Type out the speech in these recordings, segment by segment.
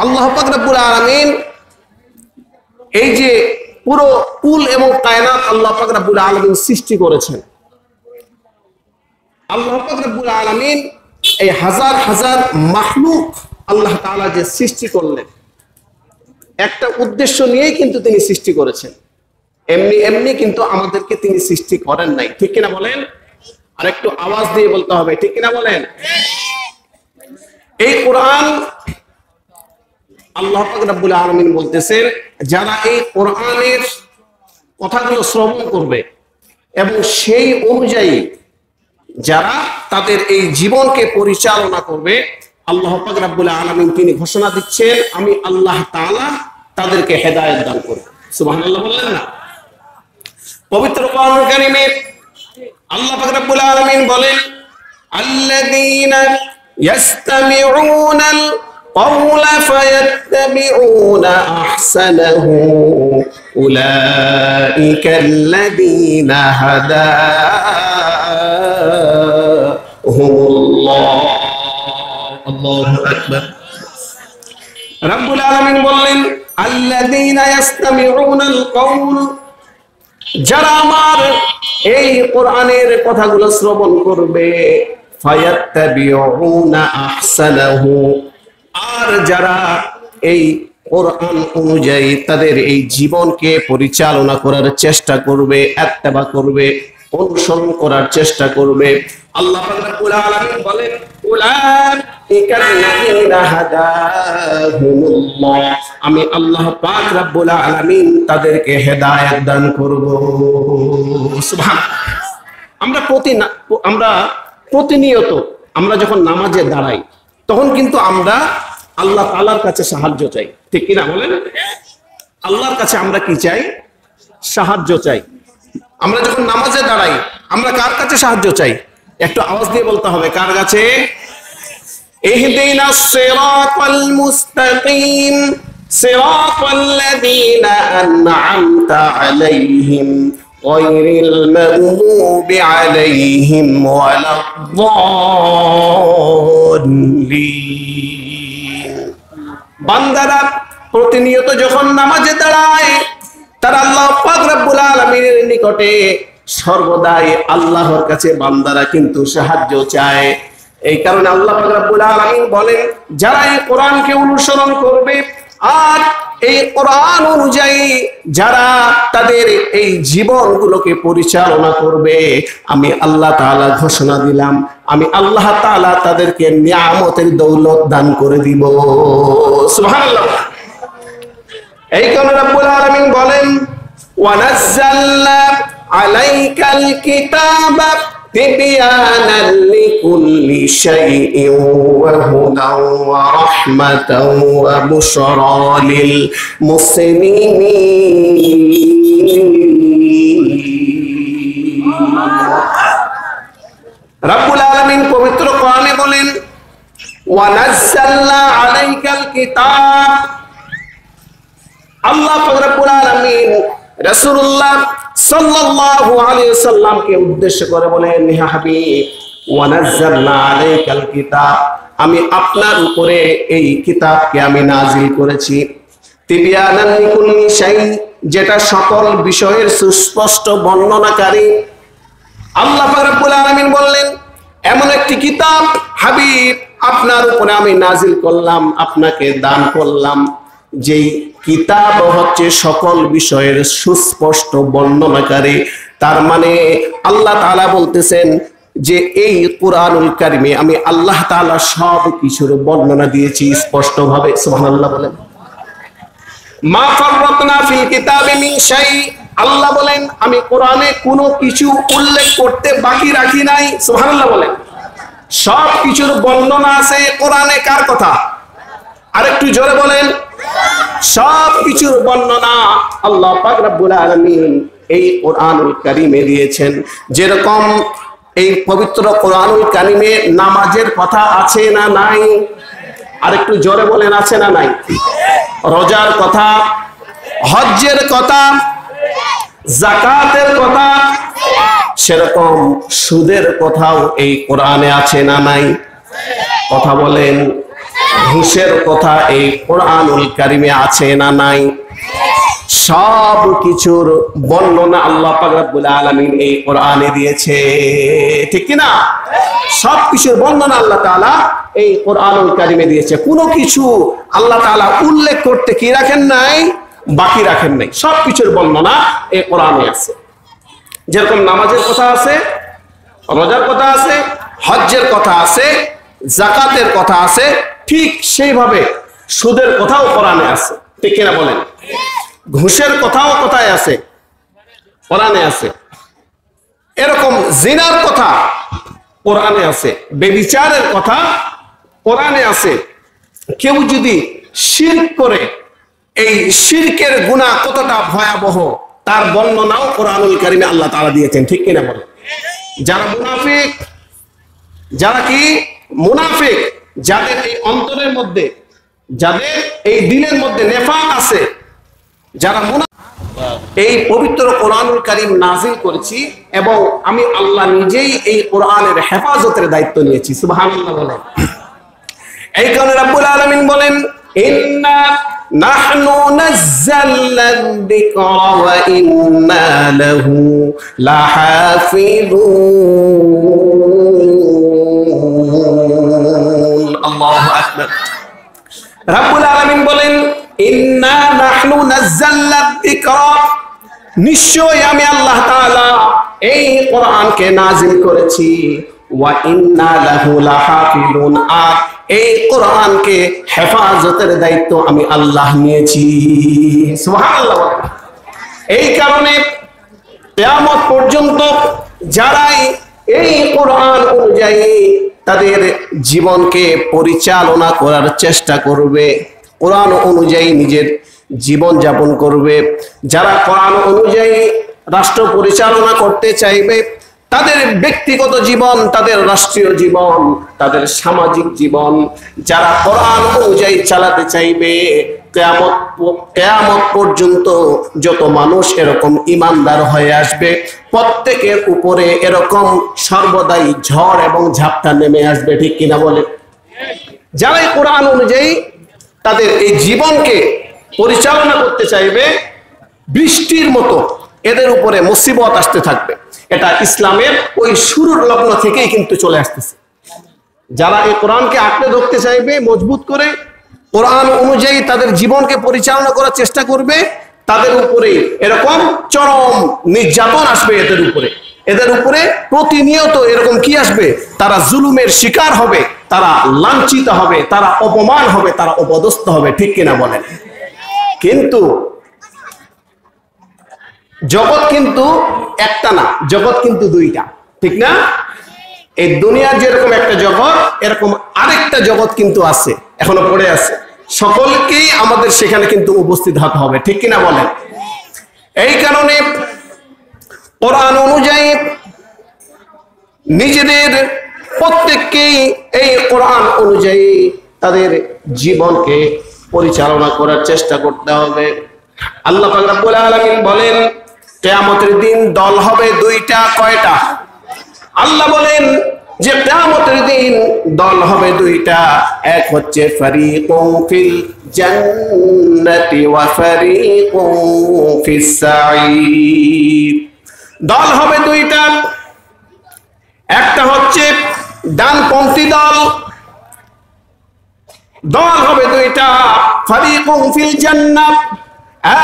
আল্লাহ পাক রব্বুল আলামিন এই যে পুরো কুল এবং কায়নাত আল্লাহ পাক রব্বুল আলামিন সৃষ্টি করেছেন। আল্লাহ পাক রব্বুল আলামিন এই হাজার হাজার মাখলুক আল্লাহ তাআলা যে সৃষ্টি করলেন, একটা উদ্দেশ্য নিয়েই কিন্তু তিনি সৃষ্টি করেছেন। এমনি এমনি কিন্তু আমাদেরকে তিনি সৃষ্টি করেন নাই, ঠিক কিনা বলেন? আর একটু আওয়াজ দিয়ে বলতে হবে, ঠিক কিনা বলেন? এই কোরআন আল্লাহ পাক রব্বুল আলামিন বলতেছেন, যারা এই কোরআনের কথাগুলো শ্রবণ করবে এবং সেই অনুযায়ী যারা তাদের এই জীবনকে পরিচালনা করবে, আল্লাহ পাক রব্বুল আলামিন তিনি ঘোষণা দিচ্ছেন, আমি আল্লাহ তাআলা তাদেরকে হেদায়েত দান করব। সুবহানাল্লাহ বললেন না? পবিত্র কোরআনুল কারীমে আল্লাহ পাক রব্বুল আলামিন বলেন, আল্লাযীনা ইয়াসতামিউনাল ক্বাওলা ফায়াত্তাবিউনা আহসানাহু উলাইকাল্লাযীনা হাদাহুমুল্লাহ। আল্লাহু আকবার। রব্বুল আলামিন বললেন, আল্লাযীনা ইয়াসতামিউনাল ক্বাওল, যারা আমার এই কোরআনের কথাগুলো শ্রবণ করবে, ফায়াত্তাবিউনা আহসানাহু, আর যারা এই কোরআন অনুযায়ী তাদের এই জীবনকে পরিচালনা করার চেষ্টা করবে, ইত্তেবা করবে, অনুসরণ করার চেষ্টা করবে, আল্লাহ পাক রব্বুল আলামিন বলেন, উলাইকাল্লাযীনা হাদাহুমুল্লাহ, আমি আল্লাহ পাক রব্বুল আলামিন তাদেরকে হেদায়েত দান করব। সুবহানাল্লাহ। আমরা প্রতিনিয়ত আমরা যখন নামাজে দাঁড়াই তখন কিন্তু আমরা আল্লাহ তাআলার কাছে সাহায্য চাই, ঠিক কিনা বলেন? আল্লাহর কাছে আমরা কি চাই? সাহায্য চাই। আমরা যখন নামাজে দাঁড়াই আমরা কার কাছে সাহায্য চাই? একটু আওয়াজ দিয়ে বলতে হবে, কার কাছে? ইহদিনাস সিরাতাল মুস্তাকিম সিরাতাল্লাযীনা আন'আমতা আলাইহিম গায়রিল মাগদুবি আলাইহিম ওয়ালাদ-দাল্লিন। বান্দারা প্রতিনিয়ত যখন নামাজে দাঁড়ায় তারা আল্লাহ পাক রব্বুল আলামিনের নিকটে সর্বদাই আল্লাহর কাছে বান্দারা কিন্তু সাহায্য চায়। এই কারণে আল্লাহ পাক রব্বুল আলামিন বলেন, যারা এই কোরআনকে অনুসরণ করবে আর এই কোরআন অনুযায়ী যারা তাদের এই জীবনগুলোকে পরিচালনা করবে, আমি আল্লাহ তাআলা ঘোষণা দিলাম, আমি আল্লাহ তাআলা তাদেরকে নিয়ামতের দৌলত দান করে দিব। সুবহানাল্লাহ। এই কারণে রব্বুল আলামিন বলেন, ওয়ানাজ্জালনা আলাইকাল কিতাবা তিবয়ানাল লিকুল্লি শাইইন ওয়া হুদান ওয়া রাহমাতান ওয়া বুশরা লিল মুসলিমিন। রব্বুল আলামিন পবিত্র কোরআনে বলেন, ওয়ানাজ্জালনা আলাইকাল কিতাব, আল্লাহ পাক রব্বুল আলামিন রাসূলুল্লাহ সাল্লাল্লাহু আলাইহি ওয়াসাল্লামকে উদ্দেশ্য করে বলেন, হে হাবিব, ওয়ানাজ্জালনা আলাইকাল কিতাব, আমি আপনার উপরে এই কিতাবকে আমি নাযিল করেছি, তিবয়ানান লিকুল্লি শাই, যেটা সকল বিষয়ের সুস্পষ্ট বর্ণনাকারী। আল্লাহ পাক রব্বুল আলামিন বললেন, এমন একটি কিতাব হাবিব আপনার উপরে আমি নাযিল করলাম, আপনাকে দান করলাম, যেই কিতাব হচ্ছে সকল বিষয়ের সুস্পষ্ট বর্ণনাকারী। তার মানে আল্লাহ তাআলা বলতেছেন যে এই কোরআনুল কারীমে আমি আল্লাহ তাআলা সব কিছুর বর্ণনা দিয়েছি স্পষ্টভাবে। সুবহানাল্লাহ বলেন। মা ফাররাতনা ফিল কিতাবি মিন শাই, আল্লাহ বলেন আমি কোরআনে কোনো কিছু উল্লেখ করতে বাকি রাখি নাই। সুবহানাল্লাহ বলেন। সব কিছুর বর্ণনা আছে কোরআনে। কার কথা? আরেকটু জোরে বলেন। সব কিছুর বর্ণনা আল্লাহ পাক রব্বুল আলামিন এই কোরআনুল কারীমে দিয়েছেন। যেরকম এই পবিত্র কোরআনুল কারীমে নামাজের কথা আছে না নাই? আরেকটু জোরে বলেন, আছে না নাই? রোজার কথা, হজ্জের কথা, যাকাতের কথা, সেরকম সুদের কথাও এই কোরআনে আছে না নাই? কথা বলেন। ঘুষের কথা এই কোরআনুল কারিমে আছে না নাই? সব কিছুর বর্ণনা আল্লাহ পাক রব্বুল আলামিন এই কোরআনে দিয়েছে, ঠিক কি না? সব কিছুর বর্ণনা আল্লাহ তাআলা এই কোরআনুল কারিমে দিয়েছে। কোনো কিছু আল্লাহ তাআলা উল্লেখ করতে কি রাখেন নাই, বাকি রাখেন নাই। সব কিছুর বর্ণনা এই কোরআনে আছে। যেরকম নামাজের কথা আছে, রোজার কথা আছে, হজ্জের কথা আছে, যাকাতের কথা আছে, ঠিক সেইভাবে সুদের কথাও কোরআনে আছে, ঠিক কিনা বলেন? ঘুষের কথাও কোথায় আছে? কোরআনে আছে। এরকম জিনার কথা কোরআনে আছে, ব্যভিচারের কথা কোরআনে আছে। কেউ যদি শিরক করে, এই শিরকের গুনাহ কতটা ভয়াবহ তার বর্ণনাও কোরআনুল কারিমে আল্লাহ তাআলা দিয়েছেন, ঠিক কিনা বলেন? যারা মুনাফিক, যারা কি মুনাফিক, যাদের এই অন্তরের মধ্যে, যাদের এই দিলের মধ্যে নেফাক আছে, যারা এই পবিত্র কোরআনুল কারীম নাযিল করেছি এবং আমি আল্লাহ নিজেই এই কোরআনের হেফাজতের দায়িত্ব নিয়েছি। সুবহানাল্লাহ বলেন। এই কারণে রব্বুল আলামিন বলেন, ইন্না নাহনু নাযালনা যিকরা ওয়া ইন্না লাহু লাহাফিযুন। আল্লাহু আকবার। রব্বুল আলামিন বলেন, ইন্না নাহনু নাযালনা যিকরা, নিশ্চয় আমি আল্লাহ তাআলা এই কোরআনকে নাযিল করেছি, ওয়া ইন্না লাহু লাহাফিযুন, আর এই কোরআনকে হেফাজতের দায়িত্ব আমি আল্লাহ নিয়েছি। সুবহানাল্লাহ। এই কারণে কিয়ামত পর্যন্ত যারাই এই কোরআন অনুযায়ী তাদের জীবনকে পরিচালনা করার চেষ্টা করবে, কোরআন অনুযায়ী নিজের জীবন যাপন করবে, যারা কোরআন অনুযায়ী রাষ্ট্র পরিচালনা করতে চাইবে, তাদের ব্যক্তিগত জীবন, তাদের রাষ্ট্রীয় জীবন, তাদের সামাজিক জীবন যারা কোরআন অনুযায়ী চালাতে চাইবে, কিয়ামত পর্যন্ত যত মানুষ এরকম ঈমানদার হয়ে আসবে, প্রত্যেকের উপরে এরকম সর্বদাই ঝড় এবং ঝাপটা নেমে আসবে, ঠিক কিনা বলে? যারা কোরআন অনুযায়ী তাদের এই জীবনকে পরিচালনা করতে চাইবে, বৃষ্টির মতো এদের উপরে মুসিবত আসতে থাকবে। এটা ইসলামের ওই শুরুর লগ্ন থেকেই কিন্তু চলে আসতেছে। যারা এই কোরআনকে আঁকড়ে ধরতে চাইবে মজবুত করে, কোরআন অনুযায়ী তাদের জীবনকে পরিচালনা করার চেষ্টা করবে, তাদের উপরে এরকম চরম নির্যাতন আসবে। এদের উপরে প্রতিনিয়ত এরকম কি আসবে? তারা জুলুমের শিকার হবে, তারা লাঞ্ছিত হবে, তারা অপমান হবে, তারা অপদস্থ হবে, ঠিক কিনা বলেন? কিন্তু জগৎ কিন্তু একটা না, জগৎ কিন্তু দুইটা, ঠিক না? এই দুনিয়ার যেরকম একটা জগৎ, এরকম আরেকটা জগৎ কিন্তু আছে, এখনো পড়ে আছে। সকলকেই আমাদের সেখানে কিন্তু উপস্থিত হতে হবে, ঠিক কিনা বলেন? এই কারণে কোরআন অনুযায়ী নিজেদের প্রত্যেককেই এই কোরআন অনুযায়ী তাদের জীবনকে পরিচালনা করার চেষ্টা করতে হবে। আল্লাহ পাক রব্বুল আলামিন বলেন, কিয়ামতের দিন দল হবে দুইটা। কয়টা? আল্লাহ বলেন যে কিয়ামতের দিন দল হবে দুইটা। এক হচ্ছে ফারিকুন ফিল জান্নাতি ওয়া ফারিকুন ফিস সাঈর। দল হবে দুইটা, একটা হচ্ছে ডানপন্থী দল, দল হবে দুইটা। ফারিকুন ফিল জান্নাত,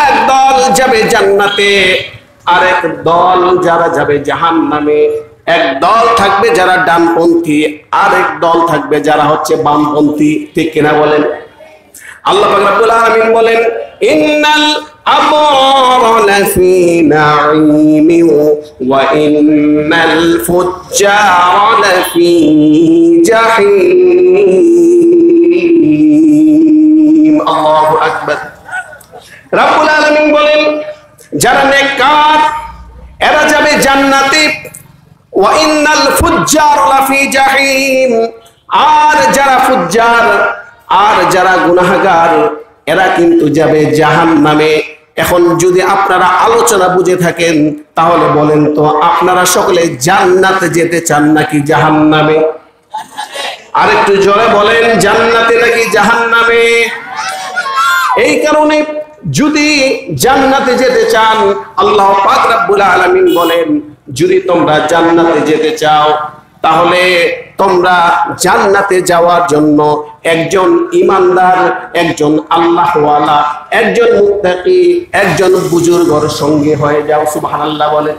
এক দল যাবে জান্নাতে, আরেক দল যারা যাবে জাহান্নামে। এক দল থাকবে যারা ডানপন্থী, আরেক দল থাকবে যারা হচ্ছে বামপন্থী, ঠিক কিনা বলেন? আল্লাহ পাক রব্বুল আলামিন বলেন, ইন্নাল আবরারা লাফি নাঈমিন ওয়া ইন্নাল ফুজ্জারা লাফি জাহিম। আল্লাহু আকবার। রব্বুল আলামিন বলেন, যারা নেককার এরা যাবে জান্নাতে, ওয়া ইন্নাল ফুজ্জারা লাফি জাহিম, আর যারা ফুজ্জার, আর যারা গুনাহগার এরা কিন্তু যাবে জাহান্নামে। এখন যদি আপনারা আলোচনা বুঝে থাকেন তাহলে বলেন তো, আপনারা সকলে জান্নাতে যেতে চান নাকি জাহান্নামে? আরেকটু জোরে বলেন, জান্নাতে নাকি জাহান্নামে? এই কারণে যদি জান্নাতে যেতে চান, আল্লাহ পাক রব্বুল আলামিন বলেন, যদি তোমরা জান্নাতে যেতে চাও তাহলে তোমরা জান্নাতে যাওয়ার জন্য একজন ঈমানদার, একজন আল্লাহওয়ালা, একজন মুত্তাকি, একজন বুজুর্গর সঙ্গে হয়ে যাও। সুবহানাল্লাহ বলেন।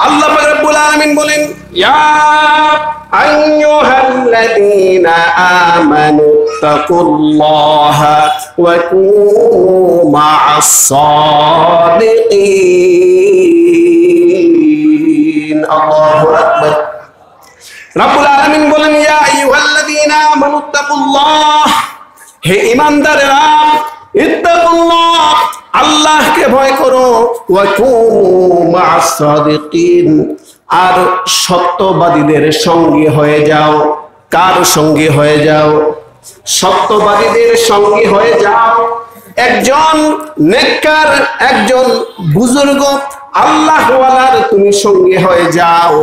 আল্লাহ পাক রব্বুল আলামিন বলেন, ইয়া আইয়ুহাল্লাযীনা আমানু তাকুল্লাহা ওয়া কুনু মা'আস সাদিকিন। আল্লাহু আকবার। রব্বুল আলামিন বলেন, ইয়া আইয়ুহাল্লাযীনা আমানু তাকুল্লাহ, হে ঈমানদারেরা, ইত্তাকুল্লাহ, আল্লাহকে ভয় করো, ওয়া কুনু মা'আস সাদিকিন, আর সত্যবাদীদের সঙ্গী হয়ে যাও। কার সঙ্গী হয়ে যাও? সত্যবাদীদের সঙ্গী হয়ে যাও। একজন নেককার, একজন বুজুর্গ আল্লাহওয়ালার তুমি সঙ্গী হয়ে যাও।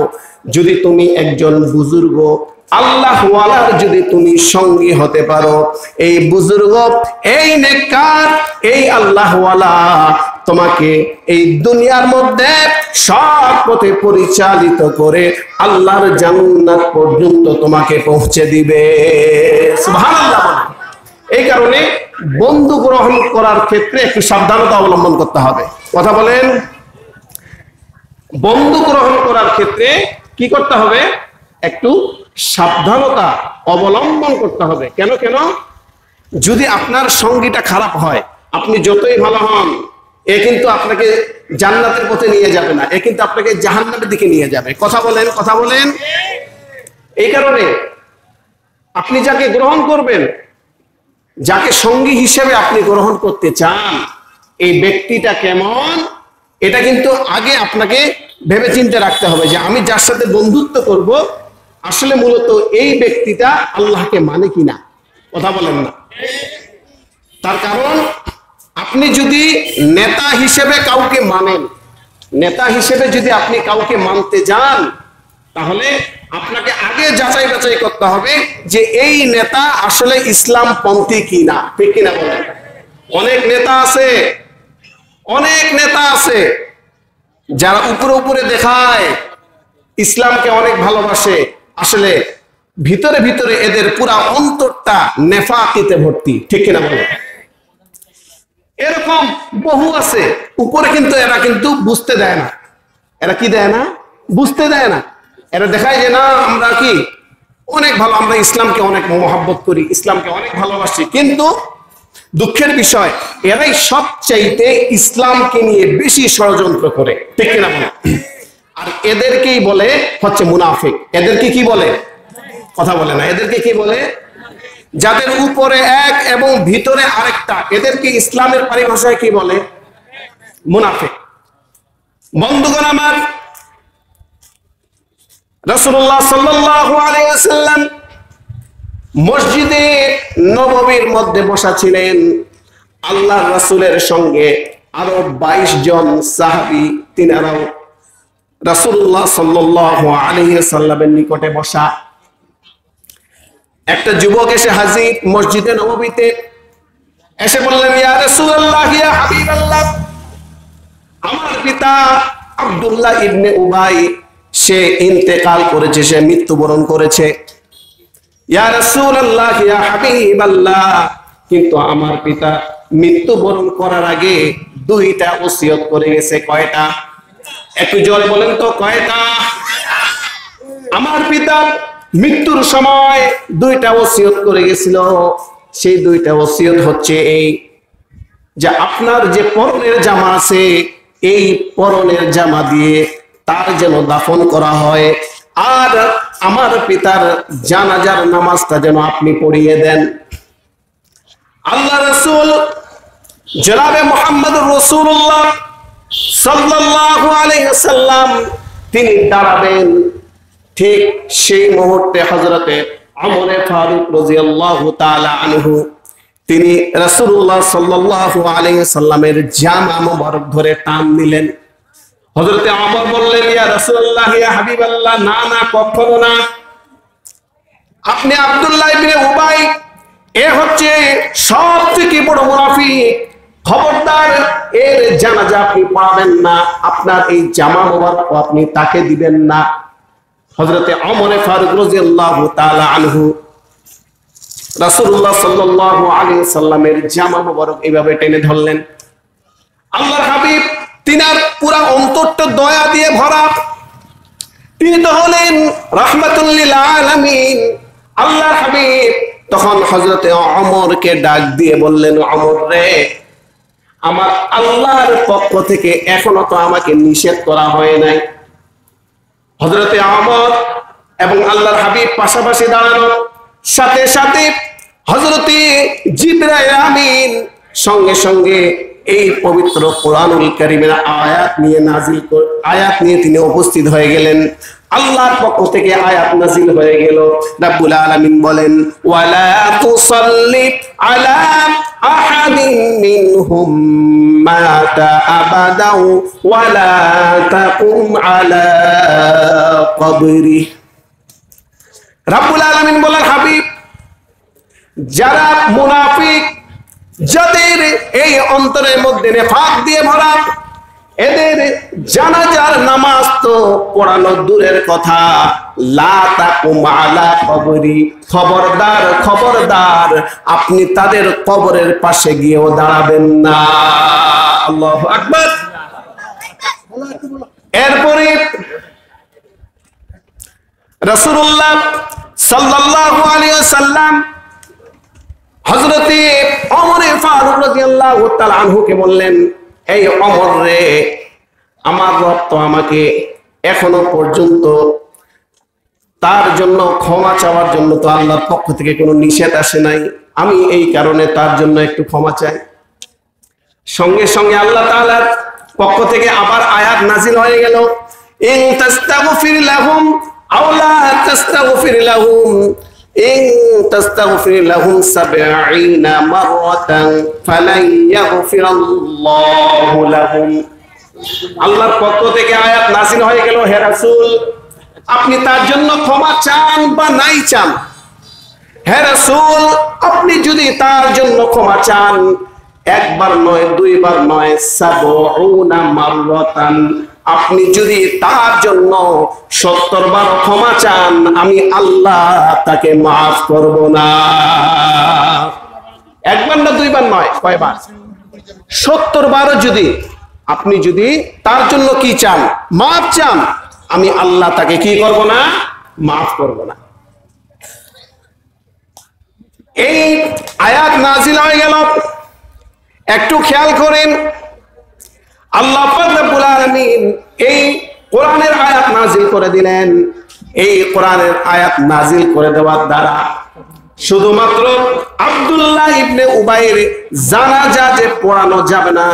যদি তুমি একজন বুজুর্গ আল্লাহওয়ালার যদি তুমি সঙ্গী হতে পারো, এই বুজুর্গ, এই নেককার, এই আল্লাহওয়ালা তোমাকে এই দুনিয়ার মধ্যে সৎ পথে পরিচালিত করে আল্লাহর জান্নাত পর্যন্ত তোমাকে পৌঁছে দিবে। সুবহানাল্লাহ। এই কারণে বন্ধু গ্রহণ করার ক্ষেত্রে একটু সাবধানতা অবলম্বন করতে হবে। কথা বলেন। বন্ধু গ্রহণ করার ক্ষেত্রে কি করতে হবে? একটু সাবধানতা অবলম্বন করতে হবে। কেন? যদি আপনার সঙ্গীটা খারাপ হয়, আপনি যতই ভালো হন, এ কিন্তু আপনাকে জান্নাতের পথে নিয়ে যাবে না, এ কিন্তু আপনাকে জাহান্নামের দিকে নিয়ে যাবে। কথা বলেন। এই কারণে আপনি যাকে গ্রহণ করবেন, যাকে সঙ্গী হিসেবে আপনি গ্রহণ করতে চান, এই ব্যক্তিটা কেমন, এটা কিন্তু আগে আপনাকে ভেবে চিন্তে রাখতে হবে যে আমি যার সাথে বন্ধুত্ব করব, আসলে মূলত এই ব্যক্তিটা আল্লাহকে মানে কিনা। কথা বলেন না। তার কারণ আপনি যদি নেতা হিসেবে কাউকে মানেন, নেতা হিসেবে যদি আপনি কাউকে মানতে যান, তাহলে আপনাকে আগে যাচাই বাছাই করতে হবে যে এই নেতা আসলে ইসলাম পন্থী কিনা। ঠিক কিনা বলেন? অনেক নেতা আছে যারা উপরে দেখায় ইসলামকে অনেক ভালোবাসে, আসলে ভিতরে ভিতরে এদের পুরা অন্তরটা নেফাকিতে ভর্তি। ঠিক কিনা বলেন? এরকম বহু আছে, উপরে কিন্তু এরা কিন্তু বুঝতে দেয় না। এরা কি দেয় না? বুঝতে দেয় না। এরা দেখায় যে না, আমরা কি অনেক ভালো, আমরা ইসলামকে অনেক মহব্বত করি, ইসলামকে অনেক ভালোবাসি, কিন্তু দুঃখের বিষয় এরাই সবচাইতে ইসলামকে নিয়ে বেশি ষড়যন্ত্র করে। ঠিক কিনা বলে? আর এদেরকেই বলে হচ্ছে মুনাফিক। এদেরকে কি বলে? কথা বলে না। এদেরকে কি বলে? যাদের উপরে এক এবং ভিতরে আরেকটা, এদেরকে ইসলামের পরিভাষায় কি বলে? মুনাফিক। বন্ধুগণ আমার, রাসূলুল্লাহ সাল্লাল্লাহু আলাইহি ওয়াসাল্লাম মসজিদে নববীর মধ্যে বসা ছিলেন। আল্লাহর রাসূলের সঙ্গে আরো 22 জন সাহাবী, তিনারাও রাসূলুল্লাহ সাল্লাল্লাহু আলাইহি ওয়াসাল্লামের নিকটে বসা। একটা যুবক এসে হাজির মসজিদে নববীতে, এসে বললেন, ইয়া রাসূলুল্লাহ, ইয়া হাবিবাল্লাহ, আমার পিতা আব্দুল্লাহ ইবনে উবাই সে ইন্তেকাল করেছে, সে মৃত্যুবরণ করেছে। ইয়া রাসূলুল্লাহ, ইয়া হাবিবাল্লাহ, কিন্তু আমার পিতা মৃত্যুবরণ করার আগে 2টা ওসিয়ত করে গেছে। কয়টা? একটু জোরে বলেন তো, কয়টা? আমার পিতা মৃত্যুর সময় 2টা ওসিয়ত করে গেছিল। সেই 2টা ওসিয়ত হচ্ছে এই যে আপনার যে পরনের জামা আছে, এই পরনের জামা দিয়ে তার যেন দাফন করা হয়, আর আমার পিতার জানাজার নামাজটা যেন আপনি পড়িয়ে দেন। আল্লাহ রাসূল জনাবে মুহাম্মদুর রাসূলুল্লাহ সাল্লাল্লাহু আলাইহি ওয়াসাল্লাম তিনি দাঁড়াবেন। ঠিক সেই মুহূর্তে হযরতে ওমর ফারুক রাদিয়াল্লাহু তাআলা আনহু তিনি রাসূলুল্লাহ সাল্লাল্লাহু আলাইহি ওয়াসাল্লামের জামা মোবারক ধরে টান দিলেন। হযরতে ওমর বললেন, ইয়া রাসূলুল্লাহ, ইয়া হাবিবাল্লাহ, না না, কখনো না। আপনি আব্দুল্লাহ ইবনে উবাই, এ হচ্ছে সবথেকে বড় মুনাফিক। খবরদার এর জানাজা আপনি পড়াবেন না, আপনার এই জামা মোবারক আপনি তাকে দিবেন না। হযরতে ওমর ফারুক রাদিয়াল্লাহু তাআলা আনহু রাসূলুল্লাহ সাল্লাল্লাহু আলাইহি সাল্লামের জামা মোবারক এইভাবে টেনে ধরলেন। আল্লাহর হাবিব তিনার পুরা অন্তরটা দয়া দিয়ে ভরা, তিনি তো হলেন রাহমাতুল লিল আলামিন। আল্লাহর হাবিব তখন হযরতে ওমরকে ডাক দিয়ে বললেন, ওমর রে, আমার আল্লাহর পক্ষ থেকে এখনো তো আমাকে নিষেধ করা হয় নাই। হযরতে ওমর এবং আল্লাহর হাবিব পাশাপাশি দাঁড়ানো, সাথে সাথে হযরতে জিবরাইল আমিন সঙ্গে সঙ্গে এই পবিত্র কোরআনুল কারীমের আয়াত নিয়ে তিনি উপস্থিত হয়ে গেলেন। আল্লাহর পক্ষ থেকে আয়াত নাযিল হয়ে গেল। রাব্বুল আলামিন বলেন, ওয়ালা তুসাল্লি আলা আহাদিন মিনহুম মাতা আবাদাও ওয়ালা তাকুম আলা কবরি। রাব্বুল আলামিন বলেন, হাবিব, যারা মুনাফিক, যাদের এই অন্তরের মধ্যে নেফাক দিয়ে ভরা, এদের জানাজার নামাজ তো পড়ানো দূরের কথা, লা তাকুম আলা কবরি, খবরদার খবরদার আপনি তাদের কবরের পাশে গিয়েও দাঁড়াবেন না। আল্লাহু আকবার। এরপরে রাসূলুল্লাহ সাল্লাল্লাহু আলাইহি ওয়াসাল্লাম হযরতে ওমর ফারুক রাদিয়াল্লাহু তাআলা আনহুকে বললেন, এই ওমর রে, আমার রব তো আমাকে এখনো পর্যন্ত তার জন্য ক্ষমা চাওয়ার জন্য তো আল্লাহর পক্ষ থেকে কোনো নিষেধ আসে নাই, আমি এই কারণে তার জন্য একটু ক্ষমা চাই। সঙ্গে সঙ্গে আল্লাহ তাআলার পক্ষ থেকে আবার আয়াত নাযিল হয়ে গেল, ইন তাস্তাগফির লাহুম আও লা তাস্তাগফির লাহুম ইন তাস্তাগফির লাহুম ৭০ মাররাতান ফালান ইয়াগফিরাল্লাহু লাহুম। আল্লাহর পক্ষ থেকে আয়াত নাযিল হয়ে গেল, হে রাসূল, আপনি তার জন্য ক্ষমা চান বা নাই চান, হে রাসূল, আপনি যদি তার জন্য ক্ষমা চান, একবার নয়, দুইবার নয়, ৭০ মাররাতান, আপনি যদি তার জন্য ৭০ বার ক্ষমা চান, আমি আল্লাহ তাকে মাফ করব না। একবার না দুইবার নয়, কয়বার? ৭০ বারও যদি আপনি যদি তার জন্য কি চান, মাফ চান, আমি আল্লাহ তাকে কি করব না, মাফ করব না। এই আয়াত নাযিল হয়ে গেল। একটু খেয়াল করেন, আল্লাহ পাক রব্বুল আলামিন এই কোরআনের আয়াত নাযিল করে দিলেন। এই কোরআনের আয়াত নাযিল করে দেওয়ার দ্বারা শুধুমাত্র আব্দুল্লাহ ইবনে উবাইর জানাজা যে পড়ানো যাবে না,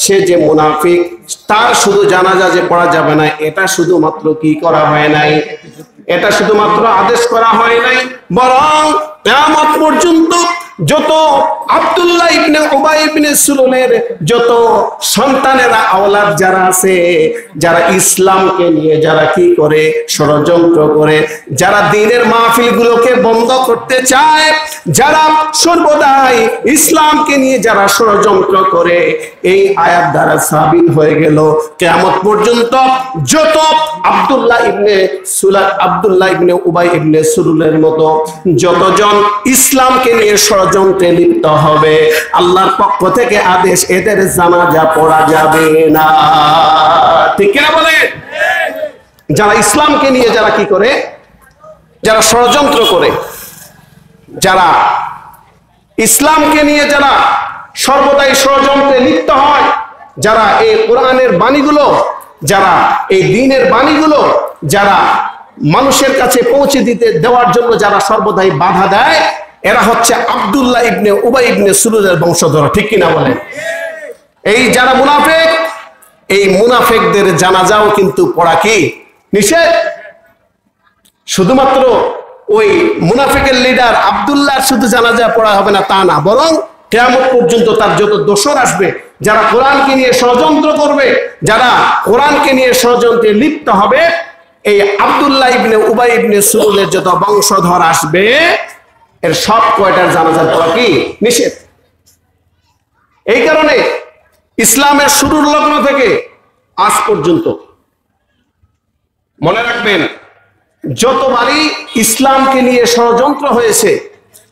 সে যে মুনাফিক, তার শুধু জানাজা যে পড়া যাবে না, এটা শুধুমাত্র কি করা হয় নাই, এটা শুধুমাত্র আদেশ করা হয় নাই, বরং কিয়ামত পর্যন্ত যত আব্দুল্লাহ ইবনে উবাই ইবনে সুলুলের যত সন্তানেরা, আওলাদ যারা আছে, যারা ইসলামকে নিয়ে যারা কি করে, ষড়যন্ত্র করে, যারা দ্বীনের মাহফিলগুলোকে বন্ধ করতে চায়, যারা সর্বদাই ইসলামকে নিয়ে যারা ষড়যন্ত্র করে, এই আয়াত দ্বারা সাবিত হয়ে গেল কিয়ামত পর্যন্ত যত আব্দুল্লাহ ইবনে উবাই ইবনে সুলুলের মতো যতজন ইসলামকে নিয়ে ষড়যন্ত্রে লিপ্ত হবে, আল্লাহর পক্ষ থেকে আদেশ, এদের জানাজা পড়া যাবে না। ঠিক কিনা বলে? যারা ইসলামকে নিয়ে যারা কি করে, যারা ষড়যন্ত্র করে, যারা ইসলামকে নিয়ে যারা সর্বদাই ষড়যন্ত্রে লিপ্ত হয়, যারা এই কোরআনের বাণীগুলো, যারা এই দ্বীনের বাণীগুলো যারা মানুষের কাছে পৌঁছে দিতে দেওয়ার জন্য যারা সর্বদাই বাধা দেয়, এরা হচ্ছে আব্দুল্লাহ ইবনে উবাই ইবনে সুলুলের বংশধর। ঠিক কিনা বলেন? এই যারা মুনাফিক, এই মুনাফিকদের জানাজাও কিন্তু পড়া কি নিষেধ। শুধুমাত্র ওই মুনাফিকের লিডার আব্দুল্লাহর শুধু জানাজা পড়া হবে না তা না, বরং কিয়ামত পর্যন্ত তার যত দোসর আসবে, যারা কোরআনকে নিয়ে ষড়যন্ত্র করবে, যারা কোরআনকে নিয়ে ষড়যন্ত্রে লিপ্ত হবে, এই আব্দুল্লাহ ইবনে উবাই ইবনে সুলুলের যত বংশধর আসবে এর সব কয়টার জানাজা পড়া কি নিষেধ। এই কারণে ইসলামের শুরুর লগ্ন থেকে আজ পর্যন্ত মনে রাখবেন, যতবারই ইসলামকে নিয়ে ষড়যন্ত্র হয়েছে,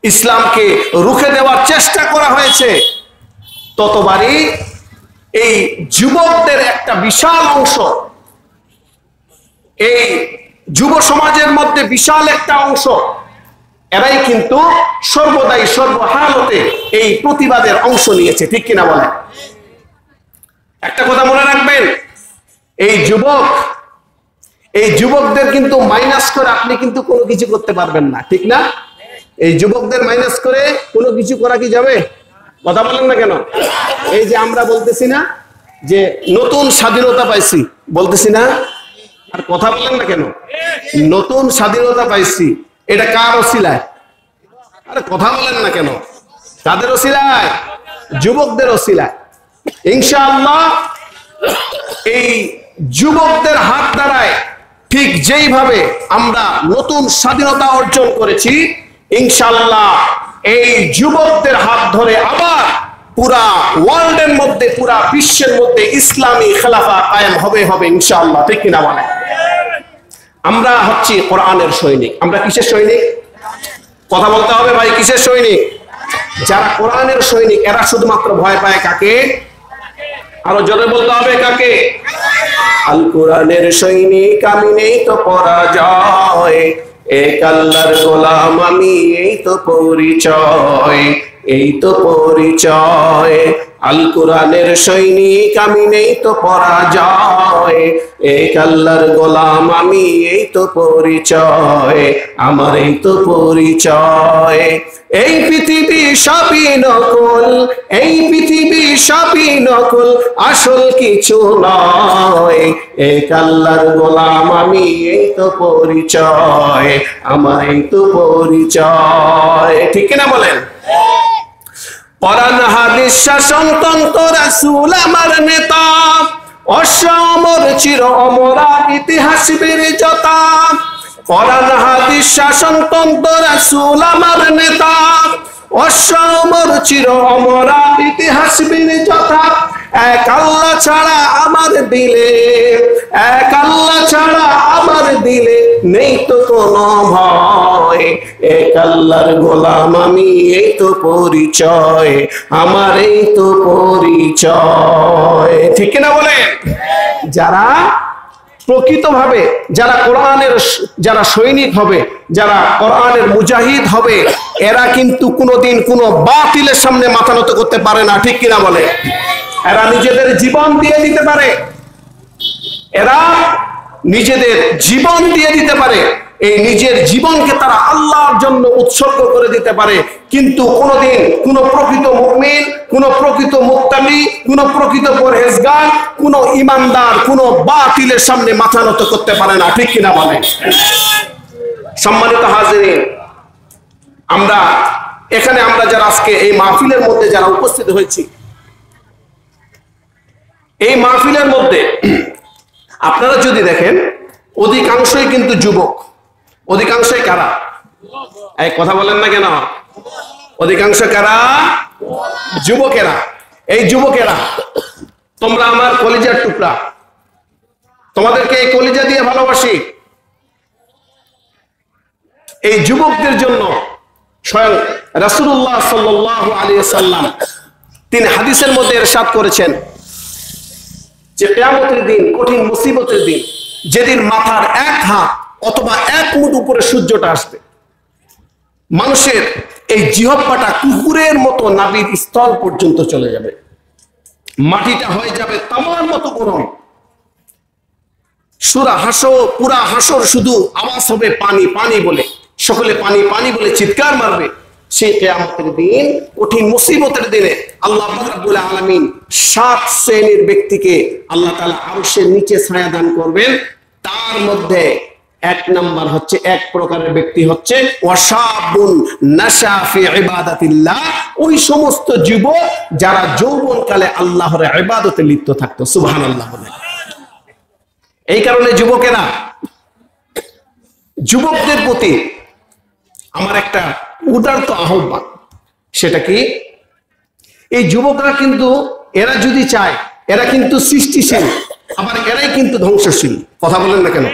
ইসলামকে রুখে দেওয়ার চেষ্টা করা হয়েছে, ততবারই এই যুবকদের একটা বিশাল অংশ, এই যুব সমাজের মধ্যে বিশাল একটা অংশ, এরাই কিন্তু সর্বদাই সর্বহালতে এই প্রতিবাদের অংশ নিয়েছে। ঠিক কিনা বলেন? একটা কথা মনে রাখবেন, এই যুবকদের কিন্তু মাইনাস করে আপনি কিন্তু কোনো কিছু করতে পারবেন না। ঠিক না? এই যুবকদের মাইনাস করে কোনো কিছু করা কি যাবে? কথা বলেন না কেন? এই যে আমরা বলতেছি না যে নতুন স্বাধীনতা পাইছি, বলতেছি না? আর কথা বলেন না কেন? নতুন স্বাধীনতা পাইছি, এটা কার ওসিলায়? আরে কথা বলেন না কেন? কাদের ওসিলায়? যুবকদের ওসিলায়। ইনশাআল্লাহ এই যুবকদের হাত দ্বারায় ঠিক যেইভাবে আমরা নতুন স্বাধীনতা অর্জন করেছি, ইনশাআল্লাহ এই যুবকদের হাত ধরে আবার পুরা ওয়ার্ল্ডের মধ্যে, পুরা বিশ্বের মধ্যে ইসলামী খেলাফা কায়েম হবে ইনশাআল্লাহ। ঠিক কিনা বলেন? আমরা হচ্ছি কোরআনের সৈনিক। আমরা কিসের সৈনিক? কথা বলতে হবে ভাই, কিসের সৈনিক? যারা কোরআনের সৈনিক এরা শুধুমাত্র ভয় পায় কাকে? আরো জোরে বলতে হবে, কাকে? আল কোরআনের সৈনিক আমি, নেই তো পরাজয়, এক আল্লাহর গোলাম আমি, এই তো পরিচয়, এই তো পরিচয়। আল কোরআনের সৈনিক আমি, নেই তো পরাজয়, এক আল্লাহর গোলাম আমি, এই তো পরিচয়, আমার এই তো পরিচয়। এই পৃথিবী সবই নকল, এই পৃথিবী সবই নকল, আসল কিছু নয়, এক আল্লাহর গোলাম আমি, এই তো পরিচয়, আমার এই তো পরিচয়। ঠিক কিনা বলেন? কোরআন হাদিস শাসনতন্ত্র রাসূল আমার নেতা, অসমর চির অমরা ইতিহাস বীরতা। কোরআন হাদিস শাসনতন্ত্র রাসূল আমার নেতা, অসমর চির অমরা ইতিহাস বীরতা। এক আল্লাহ ছাড়া আমার দিলে, এক আল্লাহ ছাড়া আমার দিলে নেই তো কোনো ভয়, এক আল্লাহর গোলাম আমি, এই তো পরিচয়, আমার এই তো পরিচয়। ঠিক না বলেন? যারা প্রকৃতভাবে যারা কোরআনের যারা সৈনিক হবে, যারা কোরআনের মুজাহিদ হবে, এরা কিন্তু কোনোদিন কোনো বাতিলের সামনে মাথা নত করতে পারে না। ঠিক কিনা বলে? এরা নিজেদের জীবন দিয়ে দিতে পারে, এরা নিজেদের জীবন দিয়ে দিতে পারে, এই নিজের জীবনকে তারা আল্লাহর জন্য উৎসর্গ করে দিতে পারে, কিন্তু কোনোদিন কোন প্রকৃত মুমিন, কোন প্রকৃত মুত্তাকি, কোন প্রকৃত পরহেজগার, কোন ইমানদার কোন বাতিলের সামনে মাথা নত করতে পারে না। ঠিক কিনা বলে? সম্মানিত হাজিরিন, আমরা এখানে আমরা যারা আজকে এই মাহফিলের মধ্যে যারা উপস্থিত হয়েছি, এই মাহফিলের মধ্যে আপনারা যদি দেখেন অধিকাংশই কিন্তু যুবক। অধিকাংশই কারা? এই কথা বলেন না কেন? অধিকাংশ কারা? যুবকেরা। এই যুবকেরা তোমরা আমার কলিজার টুকরা, তোমাদেরকে এই কলিজা দিয়ে ভালোবাসি। এই যুবকদের জন্য স্বয়ং রাসূলুল্লাহ সাল্লাল্লাহু আলাইহি ওয়াসাল্লাম তিনি হাদিসের মধ্যে ইরশাদ করেছেন যে কিয়ামতের দিন, কঠিন মুসিবতের দিন, যেদিন মাথার এক হাত অথবা এক মুঠ উপরে সূর্যটা আসবে, মানুষের এই জিহ্বাটা কুকুরের মতো নাভির স্থল পর্যন্ত চলে যাবে, মাটিটা হয়ে যাবে তামার মতো গরম, পুরা হাসর শুধু আওয়াজ হবে পানি পানি বলে, সকলে পানি পানি বলে চিৎকার মারবে। সেই কিয়ামতের দিন, কঠিন মুসিবতের দিনে আল্লাহ রাব্বুল আলামিন 7 শ্রেণীর ব্যক্তিকে আল্লাহ তাআলা আরশের নিচে ছায়া দান করবেন। তার মধ্যে এক নাম্বার হচ্ছে, এক প্রকারের ব্যক্তি হচ্ছে ওয়াশাবুন নাশা ফি ইবাদাতিল্লাহ, ওই সমস্ত যুবক যারা যৌবনকালে আল্লাহর ইবাদতে লিপ্ত থাকতো। সুবহানাল্লাহ বলেন। এই কারণে যুবকেরা যুবকদের প্রতি আমার একটা উদারত আহ্বান, সেটা কি, এই যুবকরা কিন্তু এরা যদি চায়, এরা কিন্তু সৃষ্টিশীল, আবার এরাই কিন্তু ধ্বংসশীল। কথা বলেন না কেন?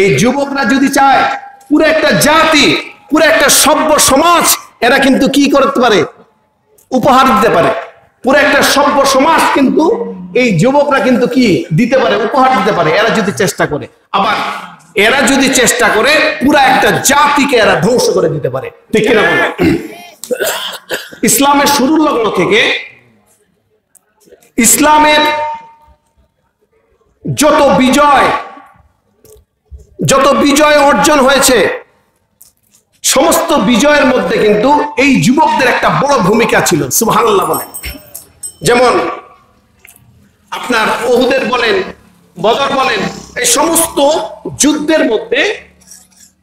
এই যুবকরা যদি চায়, পুরো একটা জাতি, পুরো একটা সভ্য সমাজ এরা কিন্তু কি করতে পারে, উপহার দিতে পারে। পুরো একটা সভ্য সমাজ কিন্তু এই যুবকরা কিন্তু কি দিতে পারে, উপহার দিতে পারে, এরা যদি চেষ্টা করে। আবার এরা যদি চেষ্টা করে, পুরো একটা জাতিকে এরা ধ্বংস করে দিতে পারে। ঠিক কিনা বলেন? ইসলামের শুরুর লগ্ন থেকে ইসলামের যত বিজয় অর্জন হয়েছে, সমস্ত বিজয়ের মধ্যে কিন্তু এই যুবকদের একটা বড় ভূমিকা ছিল। সুবহানাল্লাহ বলেন। যেমন আপনার উহুদের বলেন, বদর বলেন, এই সমস্ত যুদ্ধের মধ্যে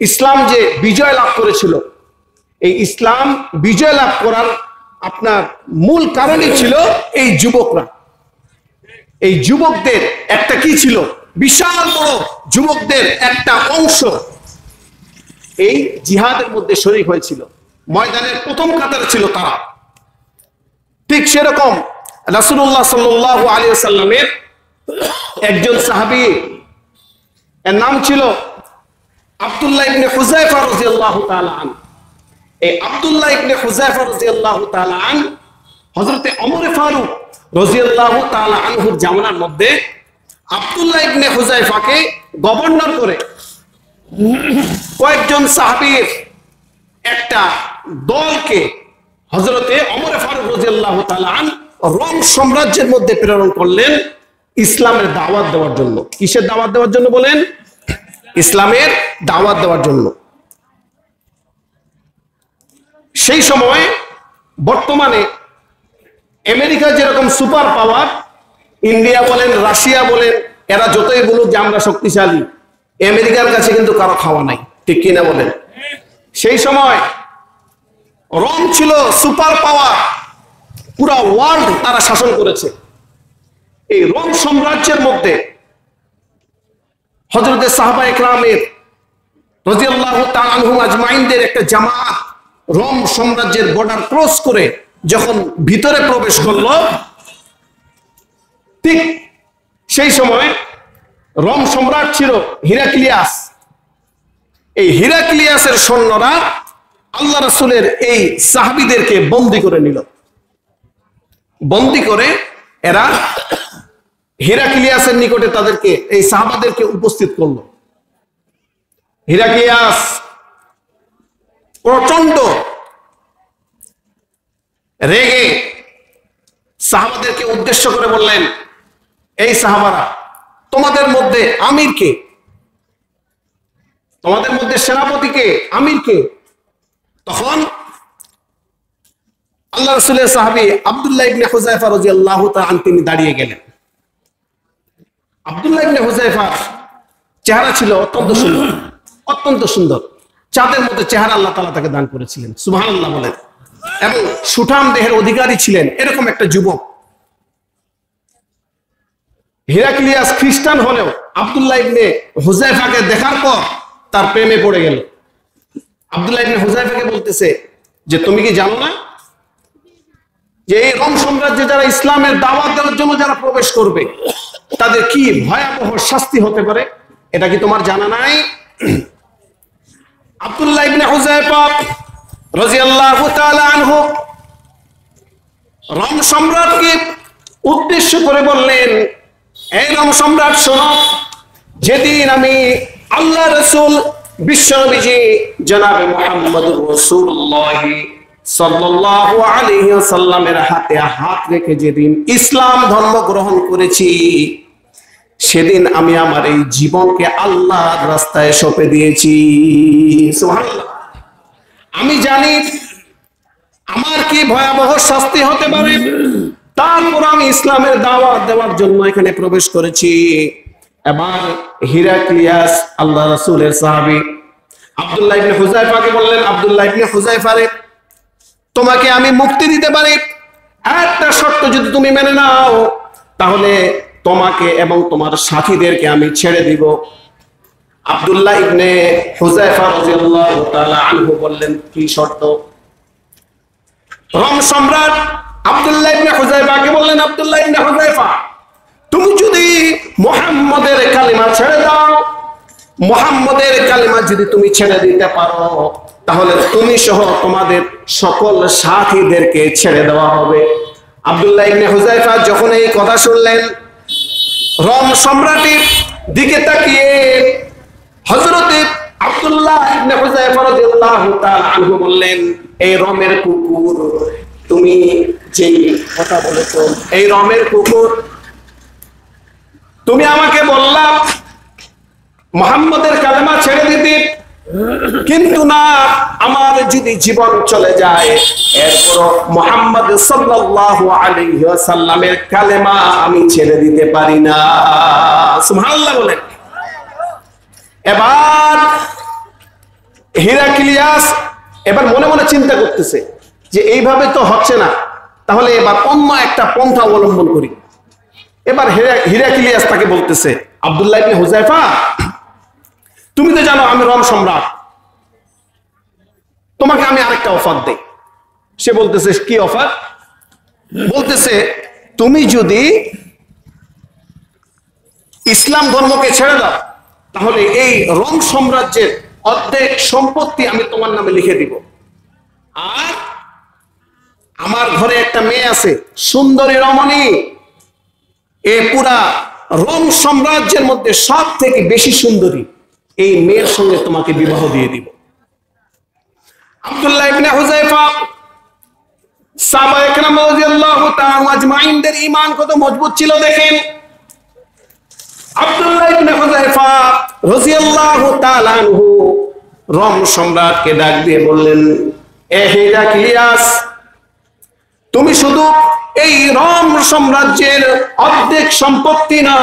ইসলাম যে বিজয় লাভ করেছিল, এই ইসলাম বিজয় লাভ করার আপনার মূল কারণই ছিল এই যুবকরা। এই যুবকদের একটা কি ছিল, বিশাল বড় যুবকদের একটা অংশ এই জিহাদের মধ্যে শরীক হয়েছিল, ময়দানের প্রথম কাতারে ছিল তারা। ঠিক সেরকম রাসূলুল্লাহ সাল্লাল্লাহু আলাইহি ওয়াসাল্লামের একজন সাহাবী, এর নাম ছিল আব্দুল্লাহ ইবনে হুযায়ফা রাদিয়াল্লাহু তাআলা আনহু। এই আব্দুল্লাহ ইবনে হুযায়ফা রাদিয়াল্লাহু তাআলা আনহু হযরতে ওমর ফারুক রাদিয়াল্লাহু তাআলা আনহুর জামানার মধ্যে আব্দুল্লাহ ইবনে হুযায়ফাকে গভর্নর করে কয়েকজন সাহাবীর একটা দলকে হযরতে ওমর ফারুক রাদিয়াল্লাহু তাআলা আনহু রোম সাম্রাজ্যের মধ্যে প্রেরণ করলেন ইসলামের দাওয়াত দেওয়ার জন্য। কিসের দাওয়াত দেওয়ার জন্য বলেন? ইসলামের দাওয়াত দেওয়ার জন্য। সেই সময় বর্তমানে আমেরিকা যেরকম সুপার পাওয়ার, ইন্ডিয়া বলেন, রাশিয়া বলেন, এরা যতই বলুক যে আমরা শক্তিশালী, আমেরিকার কাছে কিন্তু কারো খাওয়া নাই। ঠিক কিনা বলেন? সেই সময় রোম ছিল সুপার পাওয়ার, পুরা ওয়ার্ল্ড তারা শাসন করেছে। এই রোম সাম্রাজ্যের মধ্যে হযরতে সাহাবায়ে কেরামের রাদিয়াল্লাহু তাআলা আনহুম আজমাইনদের একটা জামাত রোম সাম্রাজ্যের বর্ডার ক্রস করে যখন ভিতরে প্রবেশ করলো, ঠিক সেই সময় রোম সম্রাট ছিল হিরাক্লিয়াস। এই হিরাক্লিয়াসের সৈন্যরা আল্লাহ রাসূলের এই সাহাবীদেরকে বন্দী করে নিল। বন্দী করে এরা হিরাক্লিয়াসের নিকটে তাদেরকে, এই সাহাবাদেরকে উপস্থিত করলো। হিরাক্লিয়াস প্রচন্ড রেগে সাহাবাদেরকে উদ্দেশ্য করে বললেন, এই সাহাবারা, তোমাদের মধ্যে আমির কে? তোমাদের মধ্যে সেনাপতি কে? আমির কে? তখন আল্লাহ রাসূলের সাহাবী আব্দুল্লাহ ইবনে হুযায়ফা রাদিয়াল্লাহু তাআলা আনহু তিনি দাঁড়িয়ে গেলেন। আব্দুল্লাহ ইবনে হুযায়ফার চেহারা ছিল অত্যন্ত সুন্দর, অত্যন্ত সুন্দর। চাঁদের মতো চেহারা আল্লাহ তাআলা তাকে দান করেছিলেন। সুবহানাল্লাহ বলেন। এবং সুঠাম দেহের অধিকারী ছিলেন এরকম একটা যুবক। হিরাক্লিয়াস খ্রিস্টান হলেও আব্দুল্লাহ ইবনে হুযায়ফাকে দেখার পর তার প্রেমে পড়ে গেল। আব্দুল্লাহ ইবনে হুযায়ফাকে বলতেছে যে, তুমি কি জানো না যে এই রোম সাম্রাজ্যে যারা ইসলামের দাওয়াত দেওয়ার জন্য যারা প্রবেশ করবে তাদের কি ভয়াবহ শাস্তি হতে পারে? এটা কি তোমার জানা নাই? আব্দুল্লাহ ইবনে হুযায়ফা রাদিয়াল্লাহু তাআলা আনহু রোম সম্রাটকে উদ্দেশ্য করে বললেন, এই রোম সম্রাট শোনো, যেদিন আমি আল্লাহ রাসূল বিশ্বনবীজি জনাবে মুহাম্মদুর রাসূলুল্লাহ সাল্লাল্লাহু আলাইহি ওয়াসাল্লামের হাতে হাত রেখে যেদিন ইসলাম ধর্ম গ্রহণ করেছি, সেদিন আমি আমার এই জীবনকে আল্লাহর রাস্তায় সঁপে দিয়েছি। সুবহানাল্লাহ। আমি জানি আমার কি ভয়াবহ শাস্তি হতে পারে, তারপর আমি ইসলামের দাওয়াত দেওয়ার জন্য এখানে প্রবেশ করেছি। এবার হিরাক্লিয়াস আল্লাহ রাসূলের সাহাবী আব্দুল্লাহ ইবনে হুযায়ফাকে বললেন, আব্দুল্লাহ ইবনে হুযায়ফা রে, তোমাকে আমি মুক্তি দিতে পারি, একটা শর্ত যদি তুমি মেনে নাও, তাহলে তোমাকে এবং তোমার সাথীদেরকে আমি ছেড়ে দিব। আব্দুল্লাহ ইবনে হুযায়ফা রাদিয়াল্লাহু তাআলা আনহু বললেন, কি শর্ত? রোম সম্রাট আব্দুল্লাহ ইবনে হুযায়ফাকে বললেন, আব্দুল্লাহ ইবনে হুযায়ফা, তুমি যদি মুহাম্মদের কালিমা ছেড়ে দাও, মুহাম্মদের কালিমা যদি তুমি ছেড়ে দিতে পারো, তাহলে তুমি সহ তোমাদের সকল সাথীদেরকে ছেড়ে দেওয়া হবে। আব্দুল্লাহ ইবনে হুযায়ফা যখন এই কথা শুনলেন, রোম সম্রাটের দিকে তাকিয়ে হযরত আব্দুল্লাহ ইবনে হুযায়ফা রাদিয়াল্লাহু তাআলা আনহু বললেন, এই রোমের কুকুর, তুমি যে কথা বলেছো, এই রোমের কুকুর, তুমি আমাকে বললা মুহাম্মদের কালেমা ছেড়ে দিতে, কিন্তু না, আমার যদি জীবন চলে যায় এরপর মুহাম্মদ সাল্লাল্লাহু আলাইহি ওয়াসাল্লামের কালেমা আমি ছেড়ে দিতে পারি না। সুবহানাল্লাহ বলেন। এবার হিরাক্লিয়াস এবার মনে মনে চিন্তা করতেছে যে এইভাবে তো হচ্ছে না, তাহলে এবার অন্য একটা পন্থা অবলম্বন করি। এবার হিরাক্লিয়াস তাকে বলতেছে, আব্দুল্লাহ ইবনে হুযায়ফা, তুমি তো জানো আমি রোম সম্রাট, তোমাকে আমি আরেকটা অফার দেই। সে বলতেছে, কি অফার? বলতেছে, তুমি যদি ইসলাম ধর্মকে ছেড়ে দাও, তাহলে এই রোম সাম্রাজ্যের অর্ধেক সম্পত্তি আমি তোমার নামে লিখে দিব। আর আমার ঘরে একটা মেয়ে আছে, সুন্দরী রমণী, এ পুরা রোম সাম্রাজ্যের মধ্যে সব থেকে বেশি সুন্দরী, এই মেয়ের সঙ্গে তোমাকে বিবাহ দিয়ে দিব। আব্দুল্লাহ ইবনে হুযায়ফা, সাহাবায়ে কেরাম রাদিয়াল্লাহু তাআলা আজমাইনদের ঈমান কত মজবুত ছিল দেখেন। আব্দুল্লাহ ইবনে হুযায়ফা রাদিয়াল্লাহু তাআলা আনহু রোম সম্রাটকে ডাক দিয়ে বললেন, এ হিরাক্লিয়াস, তুমি শুধু এই রোম সাম্রাজ্যের অর্ধেক সম্পত্তি না,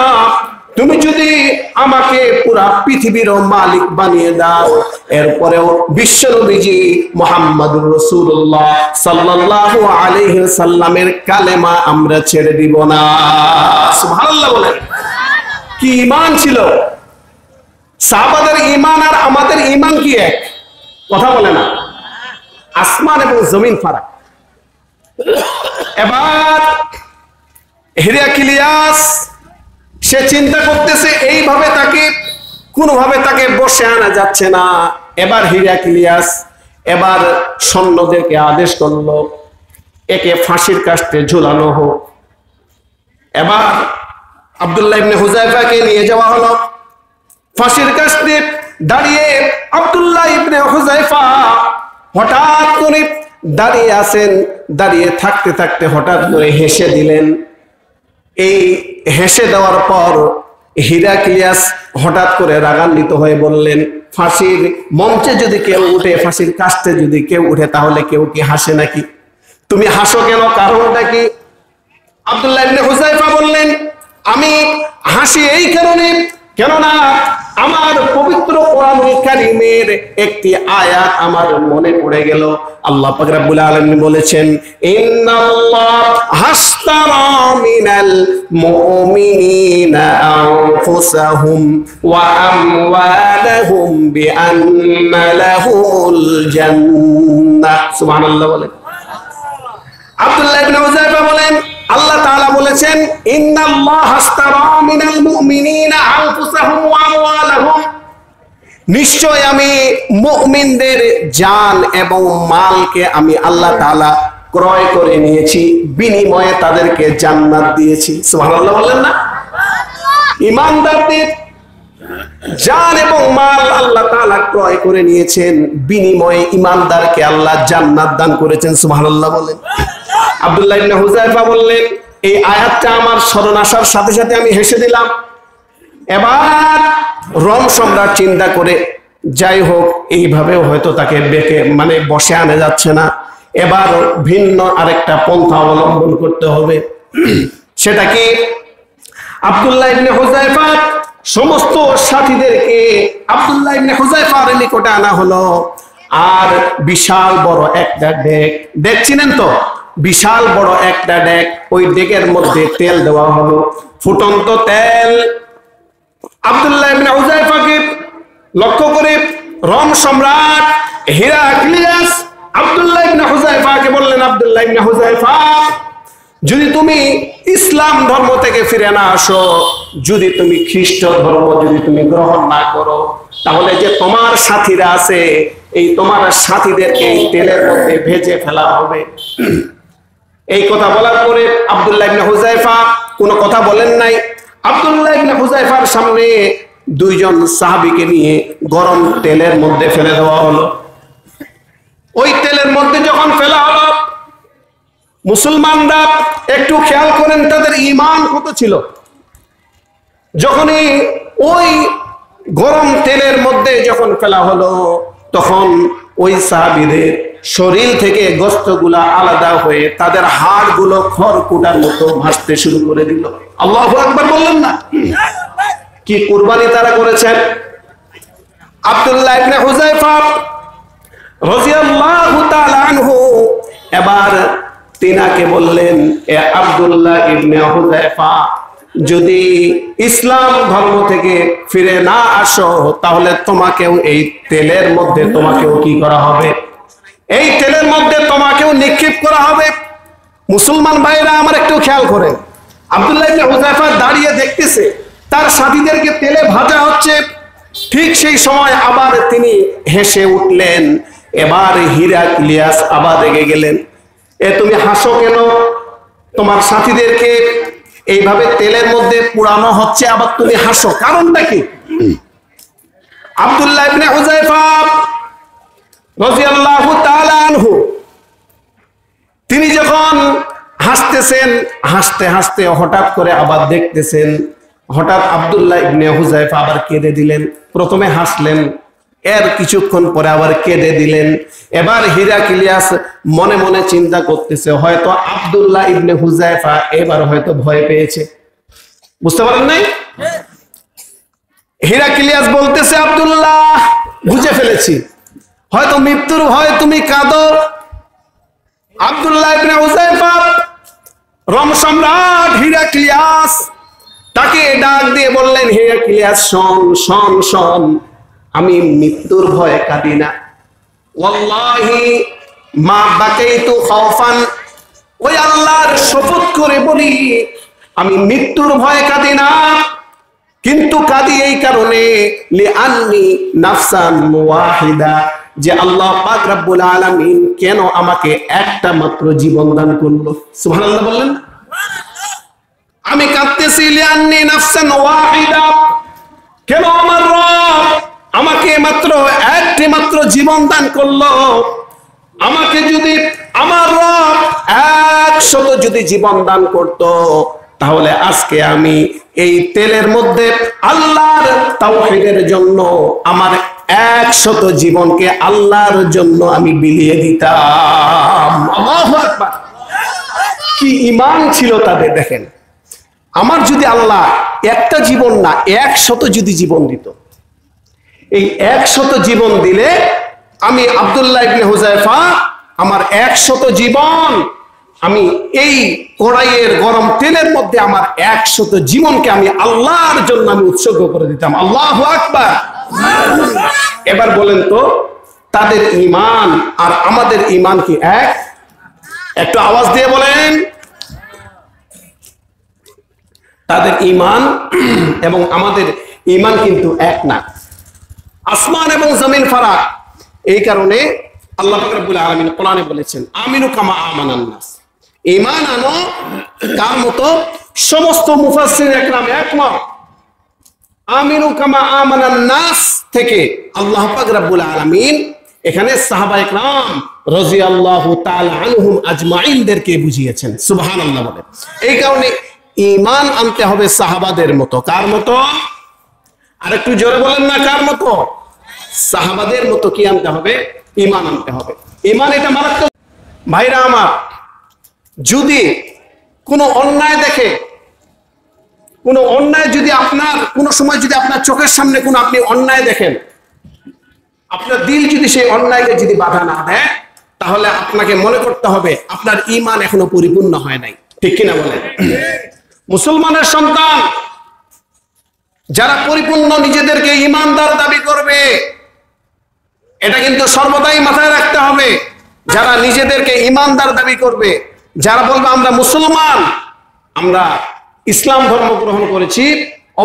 তুমি যদি আমাকে পুরা পৃথিবীর মালিক বানিয়ে দাও, এরপরেও বিশ্বনবীজি মুহাম্মদুর রাসূলুল্লাহ সাল্লাল্লাহু আলাইহি ওয়াসাল্লামের কালেমা আমরা ছেড়ে দিব না। সুবহানাল্লাহ বলেন। কি ঈমান ছিল! সাহাবাদের ঈমান আর আমাদের ঈমান কি এক? কথা বলে না, আসমান এবং জমিন ফারাক। এবার হিরাক্লিয়াস সে চিন্তা করতেছে, এইভাবে তাকে কোনোভাবে তাকে বসে আনা যাচ্ছে না। এবার হিরাক্লিয়াস এবার সৈন্যদেরকে আদেশ করলো, একে ফাঁসির কাস্টে ঝুলানো হোক। এবার আব্দুল্লাহ ইবনে হুযায়ফাকে নিয়ে যাওয়া হলো ফাঁসির কাস্টে। দাঁড়িয়ে আব্দুল্লাহ ইবনে হুযায়ফা হঠাৎ করে দাঁড়িয়ে আছেন, দাঁড়িয়ে থাকতে থাকতে হঠাৎ করে হেসে দিলেন। এই হেসে দেওয়ার পর হিরাক্লিয়াস হঠাৎ করে রাগান্বিত হয়ে বললেন, ফাঁসির মঞ্চে যদি কেউ উঠে, ফাঁসির কাস্টে যদি কেউ উঠে, তাহলে কেউ কি হাসে নাকি? তুমি হাসো কেন? কারণটা কি? আব্দুল্লাহ ইবনে হুযায়ফা বললেন, আমি হাসি এই কারণে, কেননা আমার পবিত্র কোরআনুল কারীমের একটি আয়াত আমার মনে পড়ে গেল। আল্লাহ পাক রব্বুল আলামিন বলেছেন, ইন্নাল্লাহ হাশতারা মিনাল মুমিনিনা আনফুসাহুম ওয়া আমওয়ালাহুম বিআন্না লাহুমুল জান্নাহ। সুবহানাল্লাহ বলেন। আব্দুল্লাহ ইবনে হুযায়ফা বলেন, আল্লাহ তাআলা বলেছেন, ইন্নাল্লাহ হাশতারা মিনাল মুমিনিনা আনফুসাহুম ওয়া আমওয়ালাহুম, নিশ্চয় আমি মুমিনদের জান এবং মালকে আমি আল্লাহ তাআলা ক্রয় করে নিয়েছি, বিনিময়ে তাদেরকে জান্নাত দিয়েছি। সুবহানাল্লাহ বলেন না? ঈমানদারদের জান এবং মাল আল্লাহ তাআলা ক্রয় করে নিয়েছেন, বিনিময়ে ঈমানদারকে আল্লাহ জান্নাত দান করেছেন। সুবহানাল্লাহ বলেন। আব্দুল্লাহ ইবনে হুযায়ফা বললেন, এই আয়াতটা আমার স্মরণ আসার সাথে সাথে আমি হেসে দিলাম। এবার রোম সম্রাট চিন্তা করে, যাই হোক, এইভাবেও হয়তো তাকে বেঁকে বসে আনা যাচ্ছে না, এবার ভিন্ন আরেকটা পন্থা অবলম্বন করতে হবে। সেটা কি? আব্দুল্লাহ ইবনে হুযায়ফা সমস্ত সাথীদেরকে আব্দুল্লাহ ইবনে হুযায়ফার নিকটে আনা হলো। আর বিশাল বড় একটা ডেক, দেখছিলেন তো, বিশাল বড় একটা ডেক, ওই ডেকের মধ্যে তেল দেওয়া হলো, ফুটন্ত তেল। আব্দুল্লাহ ইবনে হুযায়ফাকে লক্ষ্য করে রোম সম্রাট হিরাক্লিয়াস আব্দুল্লাহ ইবনে হুযায়ফাকে বললেন, আব্দুল্লাহ ইবনে হুযায়ফা, যদি তুমি ইসলাম ধর্ম থেকে ফিরে না আসো, যদি তুমি খ্রিস্ট ধর্ম যদি তুমি গ্রহণ না করো, তাহলে যে তোমার সাথীরা আছে এই তোমার সাথীদেরকে এই তেলের মধ্যে ভেজে ফেলা হবে। এই কথা বলার পরে আব্দুল্লাহ ইবনে হুযায়ফা কোনো কথা বলেন নাই। আব্দুল্লাহ ইবনে হুযায়ফার সামনে দুইজন সাহাবীকে নিয়ে গরম তেলের মধ্যে ফেলে দেওয়া হলো। ওই তেলের মধ্যে যখন ফেলা হলো, মুসলমানরা একটু খেয়াল করেন তাদের ঈমান কত ছিল। যখনই ওই গরম তেলের মধ্যে যখন ফেলা হলো, তখন ওই সাহাবীদের শরীর থেকে গোশতগুলা আলাদা হয়ে তাদের হাড়গুলো খড়কুটার মতো ভাসতে শুরু করে দিল। আল্লাহু আকবার বললেন না? কি কুরবানি তারা করেছেন। আব্দুল্লাহ ইবনে হুযায়ফা রাদিয়াল্লাহু তাআলা আনহু এবার তিনাকে বললেন, এ আব্দুল্লাহ ইবনে হুযায়ফা, যদি ইসলাম ধর্ম থেকে ফিরে না আসো, তাহলে তোমাকেও এই তেলের মধ্যে তোমাকেও কি করা হবে? এই তেলের মধ্যে তোমাকেও নিক্ষেপ করা হবে। মুসলমান ভাইরা আমার একটু খেয়াল করেন, আব্দুল্লাহ ইবনে হুযায়ফা দাঁড়িয়ে দেখতেছে তার সাথীদেরকে তেলে ভাজা হচ্ছে। ঠিক সেই সময় আবার তিনি হেসে উঠলেন। এবার হিরাক্লিয়াস আবার রেগে গেলেন, এ তুমি হাসো কেন? তোমার সাথীদেরকে এইভাবে তেলের মধ্যে পুরানো হচ্ছে, আবার তুমি হাসো, কারণটা কি? আব্দুল্লাহ ইবনে হুযায়ফা রাদিয়াল্লাহু তাআলা আনহু তিনি যখন হাসতেছেন, হাসতে হাসতে হঠাৎ করে আবার দেখতেছেন, হঠাৎ আব্দুল্লাহ ইবনে হুযায়ফা আবার কেঁদে দিলেন। প্রথমে হাসলেন, এর কিছুক্ষণ পরে আবার কেঁদে দিলেন। এবার হিরাক্লিয়াস মনে মনে চিন্তা করতেছে, হয়তো আব্দুল্লাহ ইবনে হুযায়ফা এবার হয়তো ভয় পেয়েছে। বুঝতে পারেন নাই? হিরাক্লিয়াস বলতেছে, আব্দুল্লাহ, বুঝে ফেলেছি, হয়তো মৃত্যুর ভয় তুমি কাঁদো। আব্দুল্লাহ ইবনে হুযায়ফা রোম সম্রাট হিরাক্লিয়াস তাকে ডাক দিয়ে বললেন, হিরাক্লিয়াস, শোন শোন শোন, আমি মৃত্যুর ভয়ে কাঁদি না। ওয়াল্লাহি মা বাকাইতু খাওফান, ওই আল্লাহর শপথ করে বলি আমি মৃত্যুর ভয়ে কাঁদি না, কিন্তু কাঁদি এই কারণে লিআন্নি নাফসান ওয়াহিদা, যে আল্লাহ পাক রব্বুল আলামিন কেন আমাকে একটা মাত্র জীবন দান করলো। সুবহানাল্লাহ বললেন। আমি কাঁদতেছি লিআন্নি নাফসান ওয়াহিদা, কেন আমার রব আমাকে মাত্র একটি মাত্র জীবন দান করলো। আমাকে যদি আমার রব 100 যদি জীবন দান করত, তাহলে আজকে আমি এই তেলের মধ্যে আল্লাহর তাওহীদের জন্য আমার 100 জীবনকে আল্লাহর জন্য আমি বিলিয়ে দিতাম। আল্লাহু আকবার! কি ঈমান ছিল তাদের দেখেন। আমার যদি আল্লাহ একটা জীবন না 100 যদি জীবন দিত, এই 100 জীবন দিলে আমি আব্দুল্লাহ ইবনে হুযায়ফা আমার 100 জীবন আমি এই কড়াইয়ের গরম তেলের মধ্যে আমার 100 জীবনকে আমি আল্লাহর জন্য আমি উৎসর্গ করে দিতাম। আল্লাহু আকবার! এবার বলেন তো, তাদের ঈমান আর আমাদের ঈমান কি এক? একটু আওয়াজ দিয়ে বলেন। তাদের ঈমান এবং আমাদের ঈমান কিন্তু এক না, আসমান এবং জমিন ফারাক। এই কারণে আল্লাহ পাক রব্বুল আলামিন কোরআনে বলেছেন, আমিনু কামা আমানান নাস, ঈমান আনো তার মতো। সমস্ত মুফাসসির একরাম একমত, আমিনু কামা আমানান নাস থেকে আল্লাহ পাক রব্বুল আলামিন এখানে সাহাবা একরাম রাদিয়াল্লাহু তাআলা আনহুম আজমাইনদেরকে বুঝিয়েছেন। সুবহানাল্লাহ বলেন। এই কারণে ঈমান আনতে হবে সাহাবাদের মতো। কার মতো? আর একটু জোরে বলেন না, কার মতো? সাহাবাদের মতো কি আনতে হবে? ঈমান আনতে হবে। ঈমান এটা মারাত্মক। ভাইরা আমার, যদি কোনো অন্যায় দেখে, কোনো অন্যায় যদি আপনার কোনো সময় যদি আপনার চোখের সামনে কোনো আপনি অন্যায় দেখেন, আপনার দিল যদি সেই অন্যায়কে যদি বাধা না দেয়, তাহলে আপনাকে মনে করতে হবে আপনার ঈমান এখনো পরিপূর্ণ হয় নাই। ঠিক কিনা বলেন? মুসলমানের সন্তান যারা পরিপূর্ণ নিজেদেরকে ঈমানদার দাবি করবে, এটা কিন্তু সর্বদাই মাথায় রাখতে হবে। যারা নিজেদেরকে ঈমানদার দাবি করবে, যারা বলবে আমরা মুসলমান, আমরা ইসলাম ধর্ম গ্রহণ করেছি,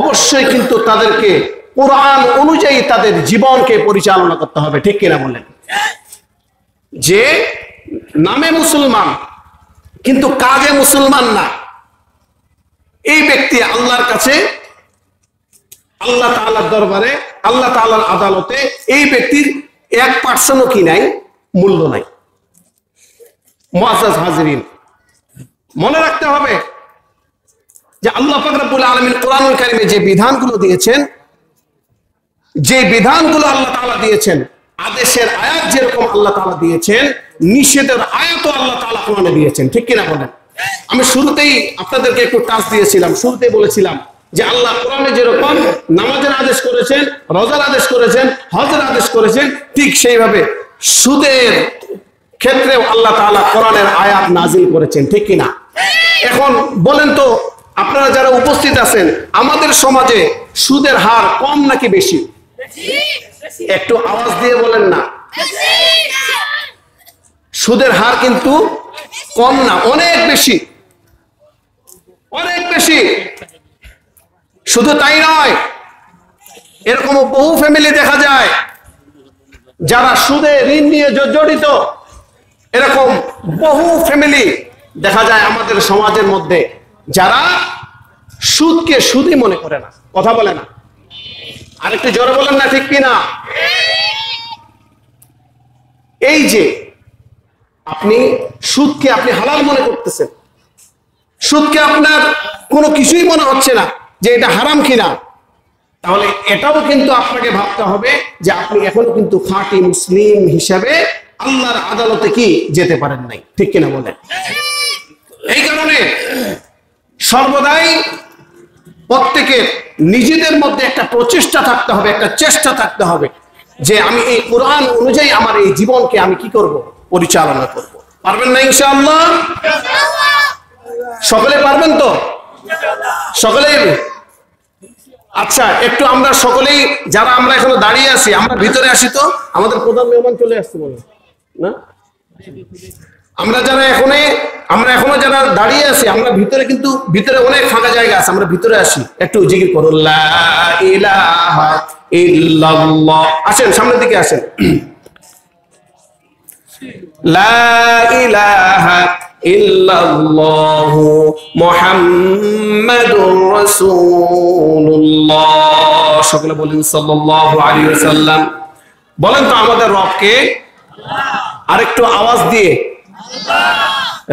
অবশ্যই কিন্তু তাদেরকে কোরআন অনুযায়ী তাদের জীবনকে পরিচালনা করতে হবে। ঠিক কিনা বলেন? যে নামে মুসলমান কিন্তু কাজে মুসলমান না, এই ব্যক্তি আল্লাহর কাছে, আল্লাহ তাআলার দরবারে, আল্লাহ তাআলার আদালতে এই ব্যক্তির 1% কি নাই, মূল্য নাই। মুআজ্জাজ হাজিরিন, মনে রাখতে হবে যে আল্লাহ পাক রব্বুল আলামিন কোরআনুল কারীমে যে বিধানগুলো দিয়েছেন, যে বিধানগুলো আল্লাহ তাআলা দিয়েছেন, আদেশের আয়াত যেরকম আল্লাহ তাআলা দিয়েছেন, নিষেধের আয়াতও আল্লাহ তাআলা কোরআনে দিয়েছেন। ঠিক কিনা বলেন? আমি শুরুতেই আপনাদেরকে একটু টাচ দিয়েছিলাম, শুরুতেই বলেছিলাম যে আল্লাহ কোরআনে যেরকম নামাজের আদেশ করেছেন, রোজার আদেশ করেছেন, হজের আদেশ করেছেন, ঠিক সেইভাবে সুদের ক্ষেত্রেও আল্লাহ তাআলা কোরআনের আয়াত নাজিল করেছেন। ঠিক কিনা? এখন বলেন তো, আপনারা যারা উপস্থিত আছেন, আমাদের সমাজে সুদের হার কম নাকি বেশি? একটু আওয়াজ দিয়ে বলেন না। সুদের হার কিন্তু কম না, অনেক বেশি, অনেক বেশি। শুধু তাই নয়, এরকম বহু ফ্যামিলি দেখা যায় যারা সুদে ঋণ নিয়ে জড়িত। এরকম বহু ফ্যামিলি দেখা যায় আমাদের সমাজের মধ্যে, যারা সুদকে সুদই মনে করে না। কথা বলে না? আরেকটু জোরে বলেন না, ঠিক কিনা? এই যে আপনি সুদকে আপনি হালাল মনে করতেছেন, সুদকে আপনার কোনো কিছুই মনে হচ্ছে না যে এটা হারাম কিনা, তাহলে এটাও কিন্তু আপনাকে ভাবতে হবে যে আপনি এখন কিন্তু খাঁটি মুসলিম হিসাবে আল্লাহর আদালতে কি যেতে পারেন নাই। ঠিক কিনা বলেন? এই কারণে সর্বদাই প্রত্যেকের নিজেদের মধ্যে একটা প্রচেষ্টা থাকতে হবে, একটা চেষ্টা থাকতে হবে যে আমি এই কোরআন অনুযায়ী আমার এই জীবনকে আমি কি করব, পরিচালনা করব। পারবেন না ইনশাআল্লাহ? সকলে পারবেন তো? সকলেই? আচ্ছা, একটু আমরা সকলেই যারা আমরা এখনো দাঁড়িয়ে আছি, আমরা ভিতরে আসি তো। আমাদের প্রধান মেহমান চলে আসছে বলে না? আমরা এখনো যারা দাঁড়িয়ে আছি, আমরা ভিতরে, কিন্তু ভিতরে অনেক ফাঁকা জায়গা আছে, আমরা ভিতরে আসি, একটু জিকির করুন লা ইলাহা ইল্লাল্লাহ। আসেন, সামনের দিকে আসেন। লা ইলাহা ইল্লাল্লাহু মুহাম্মাদুর রাসূলুল্লাহ। সকলে বলেন সাল্লাল্লাহু আলাইহি ওয়াসাল্লাম। বলেন তো আমাদের রবকে আরেকটু আওয়াজ দিয়ে,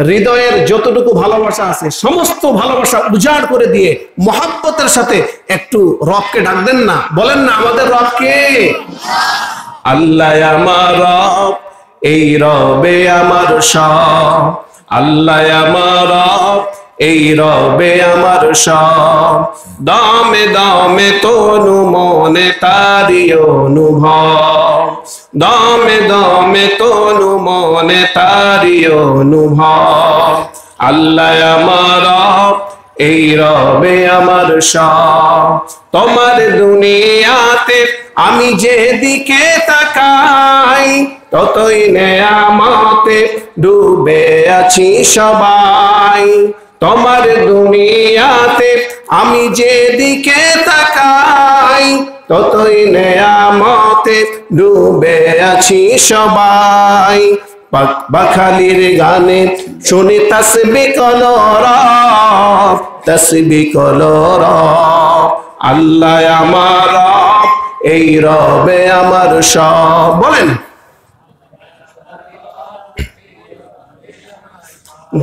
হৃদয়ের যতটুকু ভালোবাসা আছে সমস্ত ভালোবাসা উজাড় করে দিয়ে মহব্বতের সাথে একটু রবকে ডাক দেন না। বলেন না আমাদের রবকে। আল্লাহ আমার রব, এই রবে আমার সব। আল্লাহ আমার রব, এই রবে আমার সব। দামে দামে তনু মনে তারি অনুভব। দামে দামে তনু মনে তারি অনুভব। আল্লাহ আমার রব, এই রবে আমার সব। তোমার দুনিয়াতে আমি যেদিকে তাকাই, ততই নেয়ামতে ডুবে আছি সবাই। তোমার দুনিয়াতে আমি যেদিকে তাকাই, ততই নেয়ামতে ডুবে আছি সবাই। বাখালির গানে শুনি তাসবিহ করো রব, তাসবিহ করো রব। আল্লাহ আমার রব, এই রবে আমার সব। বলেন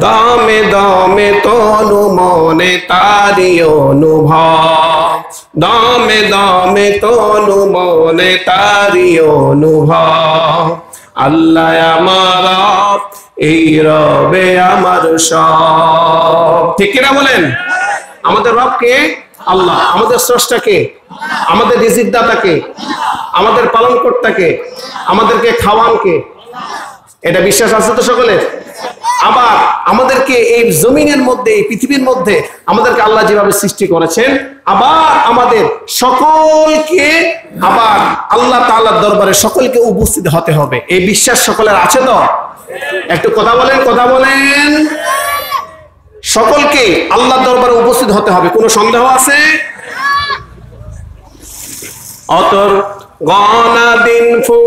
দামে দামে তনু মনে তারি অনুভব। দামে দামে তনু মনে তারি অনুভব। আল্লাহ আমার রব, এই রবে আমার সব। ঠিক কিনা বলেন? আমাদের রবকে আল্লাহ, আমাদের স্রষ্টাকে, আমাদের রিজিক দাতাকে, আমাদের পালনকর্তাকে, আমাদেরকে খাওয়ানকে। এটা বিশ্বাস আছে তো সকলের? আবার আমাদেরকে এই জমিনের মধ্যে, এই পৃথিবীর মধ্যে আমাদেরকে আল্লাহ যেভাবে সৃষ্টি করেছেন, আবার আমাদের সকলকে আবার আল্লাহ তাআলার দরবারে সকলকে উপস্থিত হতে হবে। এই বিশ্বাস সকলের আছে তো? একটু কথা বলেন, কথা বলেন। সকলকে আল্লাহর দরবারে উপস্থিত হতে হবে, কোনো সন্দেহ আছে? অতর গনা দিন ফু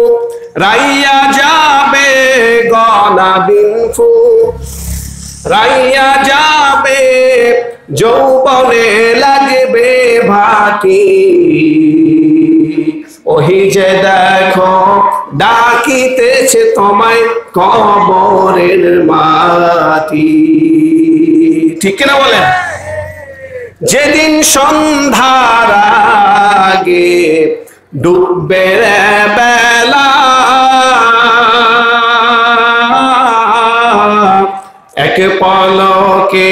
রাইয়া যাবে, গনা দিন ফু রাইয়া যাবে, যৌবনে লাগবে ভাটি, ওহি যে দেখো ডাকিতেছে তোমায় কবরের মাটি। ঠিক কিনা বলেন? যেদিন সন্ধ্যার আগে ডুববে বেলা, এক পলকে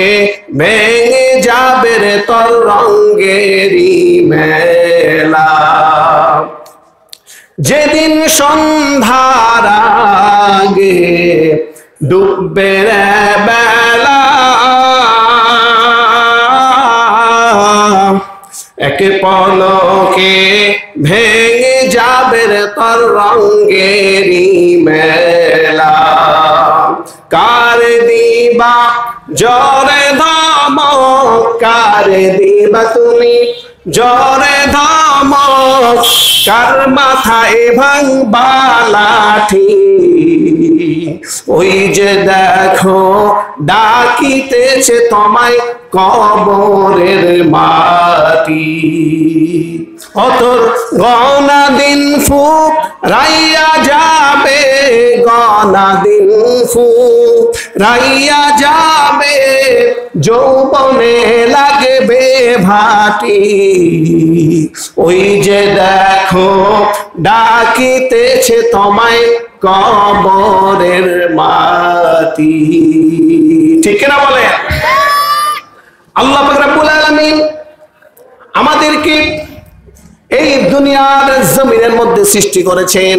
ভেঙে যাবে রে তোর রঙেরই মেলা। যেদিন সন্ধ্যার আগে ডুববে বেলা, এক পলকে ভেঙে যাবে রে তোর রঙেরই মেলা। কার দিবা জরে ধমক, কার দিবা তুমি জরে ধমক, কার মাথায় ভাঙবা লাঠি, ওই যে দেখো ডাকিতেছে তোমায় কবরের মাটি। অতর গনা দিন ফু রাইয়া যাবে, গনা দিন ফু রাইয়া যাবে, যৌবনে লাগবে ভাটি, ওই যে দেখো ডাকিতেছে তোমায় কবরের মাটি। ঠিক না বলে? আল্লাহ পাক রব্বুল আলামিন আমাদেরকে এই দুনিয়ার জমিনের মধ্যে সৃষ্টি করেছেন,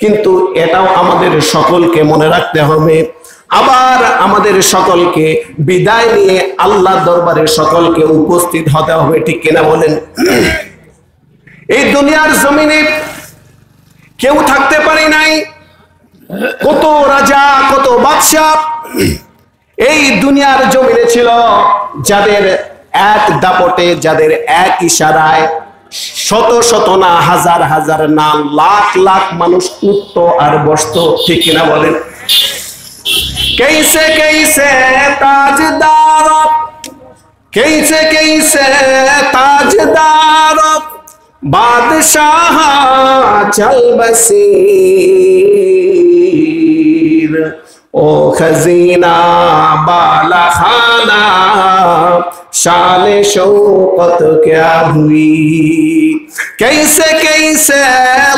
কিন্তু এটাও আমাদের সকলকে মনে রাখতে হবে, আবার আমাদের সকলকে বিদায় নিয়ে আল্লাহর দরবারে সকলকে উপস্থিত হতে হবে। ঠিক কিনা বলেন? এই দুনিয়ার জমিনে কেউ থাকতে পারে নাই, কত রাজা কত বাদশা এই দুনিয়ার জমিনে ছিল, যাদের এক দাপটে, যাদের এক ইশারায় শত শত না হাজার হাজার না লাখ লাখ মানুষ উঠত আর বসত। ঠিক কিনা বলেন? कैसे कैसे ताजदार, कैसे कैसे ताजदार, बादशाह चल बसीर, ओ खजीना बाला खाना, शान शौकत क्या हुई, कैसे कैसे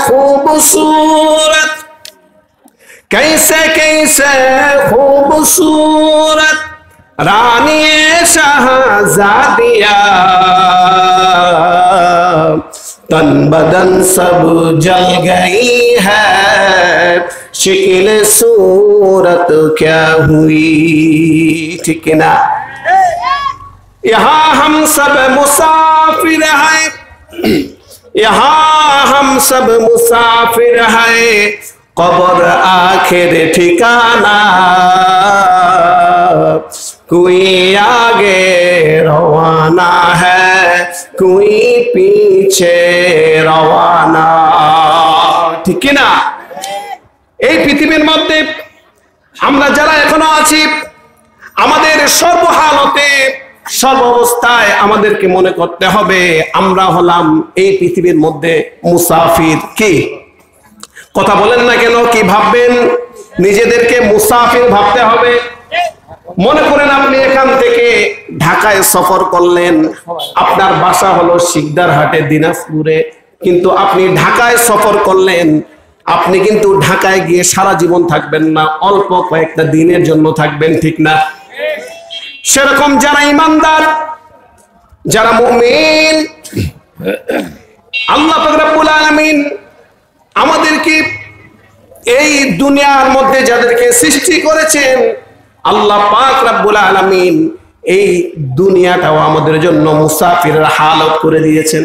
खूबसूरत, कैसे कैसे खूबसूरत रानी शहजादिया, तन बदन सब जल गई है, शिकिल सूरत क्या हुई। ठीक ना? यहाँ हम सब मुसाफिर हैं, यहाँ हम सब मुसाफिर हैं, कब्र आखिर ठिकाना, कोई आगे रवाना है, कोई पीछे रवाना। ठीक ना? এই পৃথিবীর মধ্যে আমরা যারা এখনো আছি, আমাদের সর্বহালতে সর্বাবস্থায় আমাদেরকে মনে করতে হবে আমরা হলাম এই পৃথিবীর মধ্যে মুসাফির। কি কথা বলেন না কেন? কি ভাববেন? নিজেদেরকে মুসাফির ভাবতে হবে। মনে করেন আপনি এখান থেকে ঢাকায় সফর করলেন, আপনার বাসা হলো শিকদারহাটে দিনাজপুরে, কিন্তু আপনি ঢাকায় সফর করলেন, আপনি কিন্তু ঢাকায় গিয়ে সারা জীবন থাকবেন না, অল্প কয়েকটা দিনের জন্য থাকবেন। ঠিক না? সেরকম যারা ঈমানদার, যারা মুমিন, আল্লাহ পাক রব্বুল আলামিন আমাদেরকে এই দুনিয়ার মধ্যে যাদেরকে সৃষ্টি করেছেন, আল্লাহ পাক রব্বুল আলামিন এই দুনিয়াটাও আমাদের জন্য মুসাফিরের হালত করে দিয়েছেন।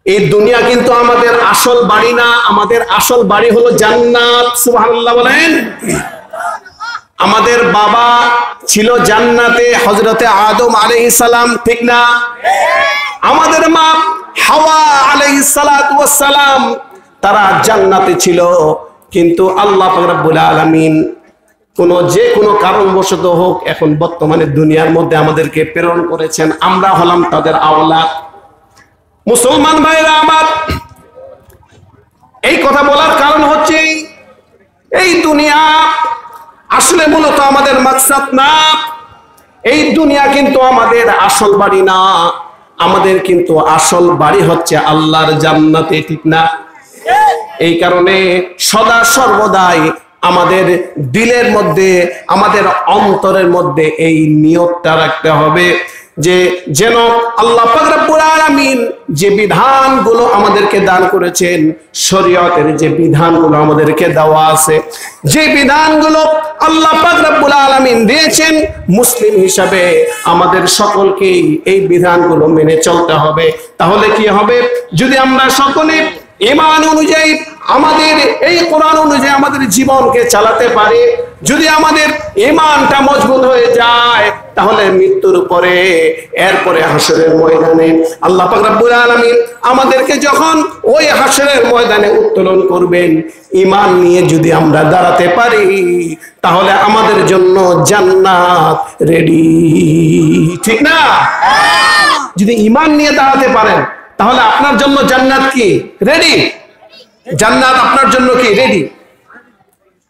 এই দুনিয়া কিন্তু আমাদের আসল বাড়ি না, আমাদের আসল বাড়ি হলো জান্নাত। সুবহানাল্লাহ বলেন। আমাদের বাবা ছিল জান্নাতে, হযরতে আদম আলাইহিস সালাম, ঠিক না? আমাদের মা হাওয়া আলাইহিস সালাতু ওয়াস সালাম তারা জান্নাতে ছিল, কিন্তু আল্লাহ পাক রব্বুল আলামিন যে কোনো কারণবশত হোক এখন বর্তমানে দুনিয়ার মধ্যে আমাদেরকে প্রেরণ করেছেন, আমরা হলাম তাদের আওলাদ। মুসলমান ভাইরা আমার, এই কথা বলার কারণ হচ্ছে এই দুনিয়া আসলে মূলত আমাদের মাকসাদ না। এই দুনিয়া কিন্তু আমাদের আসল বাড়ি না, আমাদের কিন্তু আসল বাড়ি হচ্ছে আল্লাহর জান্নাতে, ঠিক না? এই কারণে সদা সর্বদাই আমাদের দিলের মধ্যে, আমাদের অন্তরের মধ্যে এই নিয়তটা রাখতে হবে যে যেন আল্লাহ পাক রব্বুল আলামিন যে বিধানগুলো আমাদেরকে দান করেছেন, শরীয়তের যে বিধানগুলো আমাদেরকে দেওয়া আছে, যে বিধানগুলো আল্লাহ পাক রব্বুল আলামিন দিয়েছেন, মুসলিম হিসাবে আমাদের সকলকেই এই বিধানগুলো মেনে চলতে হবে। তাহলে কি হবে? যদি আমরা সকলে ঈমান অনুযায়ী, আমাদের এই কোরআন অনুযায়ী আমাদের জীবনকে চালাতে পারি, যদি আমাদের ঈমানটা মজবুত হয়ে যায়, তাহলে মৃত্যুর পরে, এরপরে হাসরের ময়দানে আল্লাহ পাক রব্বুল আলামিন আমাদেরকে যখন ওই হাসরের ময়দানে উত্তোলন করবেন, ঈমান নিয়ে যদি আমরা দাঁড়াতে পারি, তাহলে আমাদের জন্য জান্নাত রেডি, ঠিক না? যদি ঈমান নিয়ে দাঁড়াতে পারেন, তাহলে আপনার জন্য জান্নাত কি রেডি? জান্নাত আপনার জন্য কি রেডি?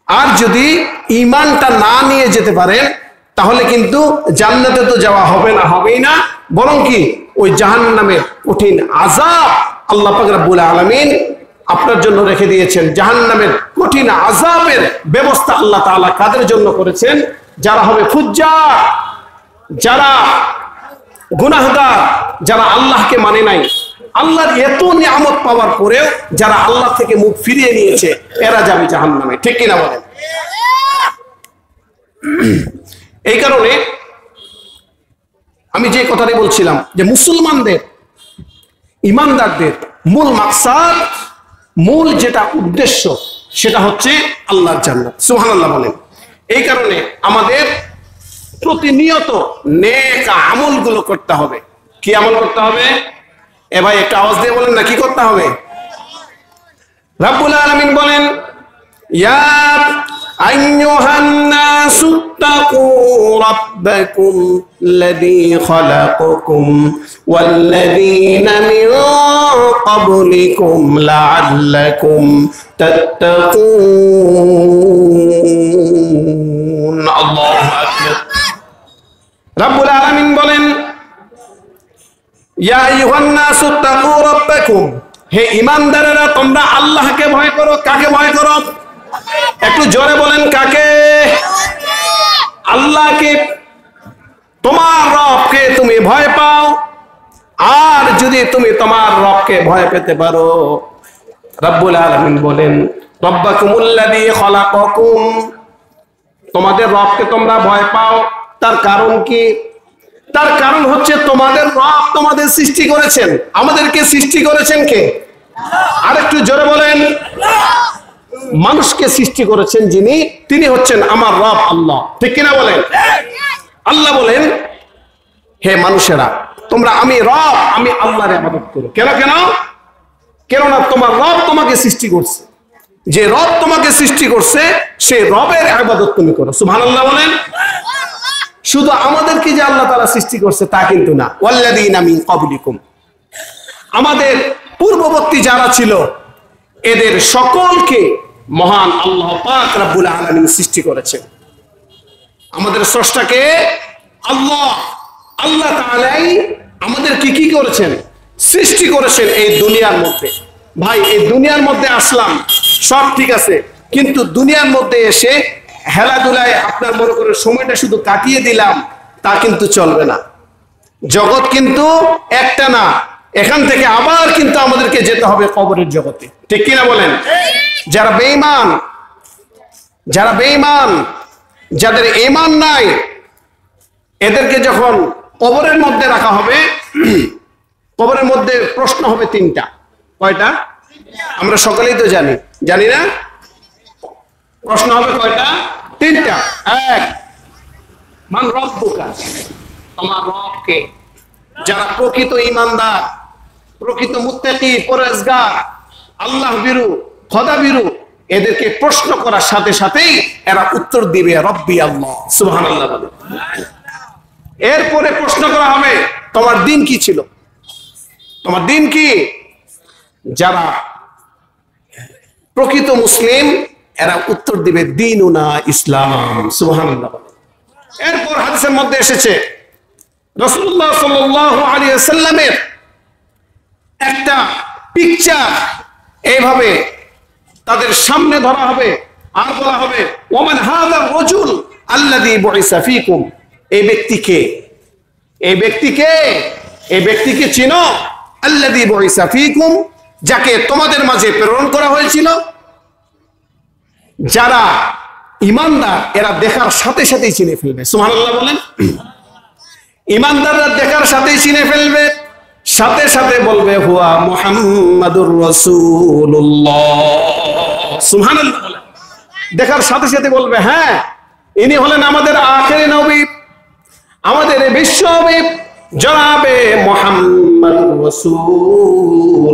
আর যদি ঈমানটা না নিয়ে যেতে পারেন, তাহলে কিন্তু জান্নাতে তো যাওয়া হবে না, হবেই না, বরং কি ওই জাহান্নামের কঠিন আযাব আল্লাহ পাক রব্বুল আলামিন আপনার জন্য রেখে দিয়েছেন। জাহান্নামের কঠিন আযাবের ব্যবস্থা আল্লাহ তাআলা কাদের জন্য করেছেন? যারা হবে ফুজ্জার, যারা গুনাহগার, যারা আল্লাহকে মানে নাই, আল্লাহর এত নিয়ামত পাওয়ার পরেও যারা আল্লাহ থেকে মুখ ফিরিয়ে নিয়েছে, এরা যাবে জাহান্নামে, ঠিক কিনা বলেন? এই কারণে আমি যে কথাটি বলছিলাম যে মুসলমানদের, ইমানদারদের মূল মাকসাদ, মূল যেটা উদ্দেশ্য, সেটা হচ্ছে আল্লাহর জান্নাত। সুবহানাল্লাহ বলেন। এই কারণে আমাদের প্রতিনিয়ত নেক আমলগুলো করতে হবে। কি আমল করতে হবে? এ ভাই একটা আওয়াজ দিয়ে বলেন না, কি করতে হবে? রব্বুল আলামিন বলেন, ইয়া আইয়ুহান নাসু তাকু রাব্বাকুম লাযী খালাকাকুম ওয়াল্লাযীনা মিন ক্বাবলিকুম লাআল্লাকুম তাত্তাকুন। আল্লাহু আকবার। রব্বুল আলামিন বলেন, ইয়া আইয়ুহান নাসু তাকু রাব্বাকুম, হে ঈমানদারেরা তোমরা আল্লাহকে ভয় করো। কাকে ভয় করো? একটু জোরে বলেন, কাকে? আল্লাহকে, তোমার রবকে তুমি ভয় পাও। আর যদি তুমি তোমার রবকে ভয় পেতে পারো, রব্বুল আলামিন বলেন, রব্বাকুমুল্লাযী খালাকাকুম, তোমাদের রবকে তোমরা ভয় পাও। তার কারণ কি? তার কারণ হচ্ছে তোমাদের রব তোমাদের সৃষ্টি করেছেন। আমাদেরকে সৃষ্টি করেছেন কে? আরেকটু জোরে বলেন। মানুষকে সৃষ্টি করেছেন যিনি, তিনি হচ্ছেন আমার রব আল্লাহ, ঠিক কিনা বলেন? আল্লাহ বলেন, হে মানুষেরা তোমরা আমি রব, আমি আল্লাহর ইবাদত করো। কেন? কেননা তোমার রব তোমাকে সৃষ্টি করছে। যে রব তোমাকে সৃষ্টি করছে, সেই রবের ইবাদত তুমি করো। সুবহানাল্লাহ বলেন। শুধু আমাদেরকে যে আল্লাহ তাআলা সৃষ্টি করছে তা কিন্তু না, ওয়াল্লাযীনা মিন ক্বাবলিকুম, আমাদের পূর্ববর্তী যারা ছিল এদের সকলকে মহান আল্লাহ পাক রব্বুল আলামিন সৃষ্টি করেছেন। আমাদের স্রষ্টাকে আল্লাহ, আল্লাহ তাআলাই আমাদেরকে কি করেছেন? সৃষ্টি করেছেন এই দুনিয়ার মধ্যে। ভাই, এই দুনিয়ার মধ্যে আসলাম, সব ঠিক আছে, কিন্তু দুনিয়ার মধ্যে এসে হেলাধুলায় আপনার মনে করে সময়টা শুধু কাটিয়ে দিলাম, তা কিন্তু চলবে না। জগৎ কিন্তু একটা না, এখান থেকে আবার কিন্তু আমাদেরকে যেতে হবে কবরের জগতে, ঠিক কিনা বলেন? যারা বেঈমান যাদের ঈমান নাই, এদেরকে যখন কবরের মধ্যে রাখা হবে, কবরের মধ্যে প্রশ্ন হবে তিনটা। কয়টা? আমরা সকলেই তো জানি, জানি না? প্রশ্ন হবে কয়টা? তিনটা। এক, মান রব্বুকা, তোমার রব কে? যারা প্রকৃত ঈমানদার, প্রকৃত মুত্তাকি, পরহেজগার, আল্লাহ বিরু, খোদা বিরু, এদেরকে প্রশ্ন করার সাথে সাথেই এরা উত্তর দিবে রব্বি আল্লাহ, সুবহানাল্লাহ বলে। এরপরে প্রশ্ন করা হবে তোমার দিন কি ছিল, তোমার দিন কি? যারা প্রকৃত মুসলিম এরা উত্তর দিবে দীনুনা ইসলাম, সুবহানাল্লাহ। এরপর হাদিসের মধ্যে এসেছে রাসূলুল্লাহ সাল্লাল্লাহু আলাইহি ওয়াসাল্লামের একটা পিকচার এইভাবে তাদের সামনে ধরা হবে, আর বলা হবে ওমান হাযা রাজুল আল্লাযী বুইসা ফীকুম। এই ব্যক্তিকে, এই ব্যক্তিকে, এই ব্যক্তিকে চিনো? আল্লাযী বুইসা ফীকুম, যাকে তোমাদের মাঝে প্রেরণ করা হয়েছিল। যারা ঈমানদার এরা দেখার সাথে সাথেই চিনে ফেলবে, সুবহানাল্লাহ বলেন। ঈমানদাররা দেখার সাথেই চিনে ফেলবে, সাথে সাথে বলবে হুয়া মুহাম্মাদুর রাসূলুল্লাহ, সুবহানাল্লাহ বলেন। দেখার সাথে সাথে বলবে হ্যাঁ, ইনি হলেন আমাদের আখেরি নবী, আমাদের বিশ্ব নবী জনাবে মুহাম্মাদুর রাসূলুল্লাহ।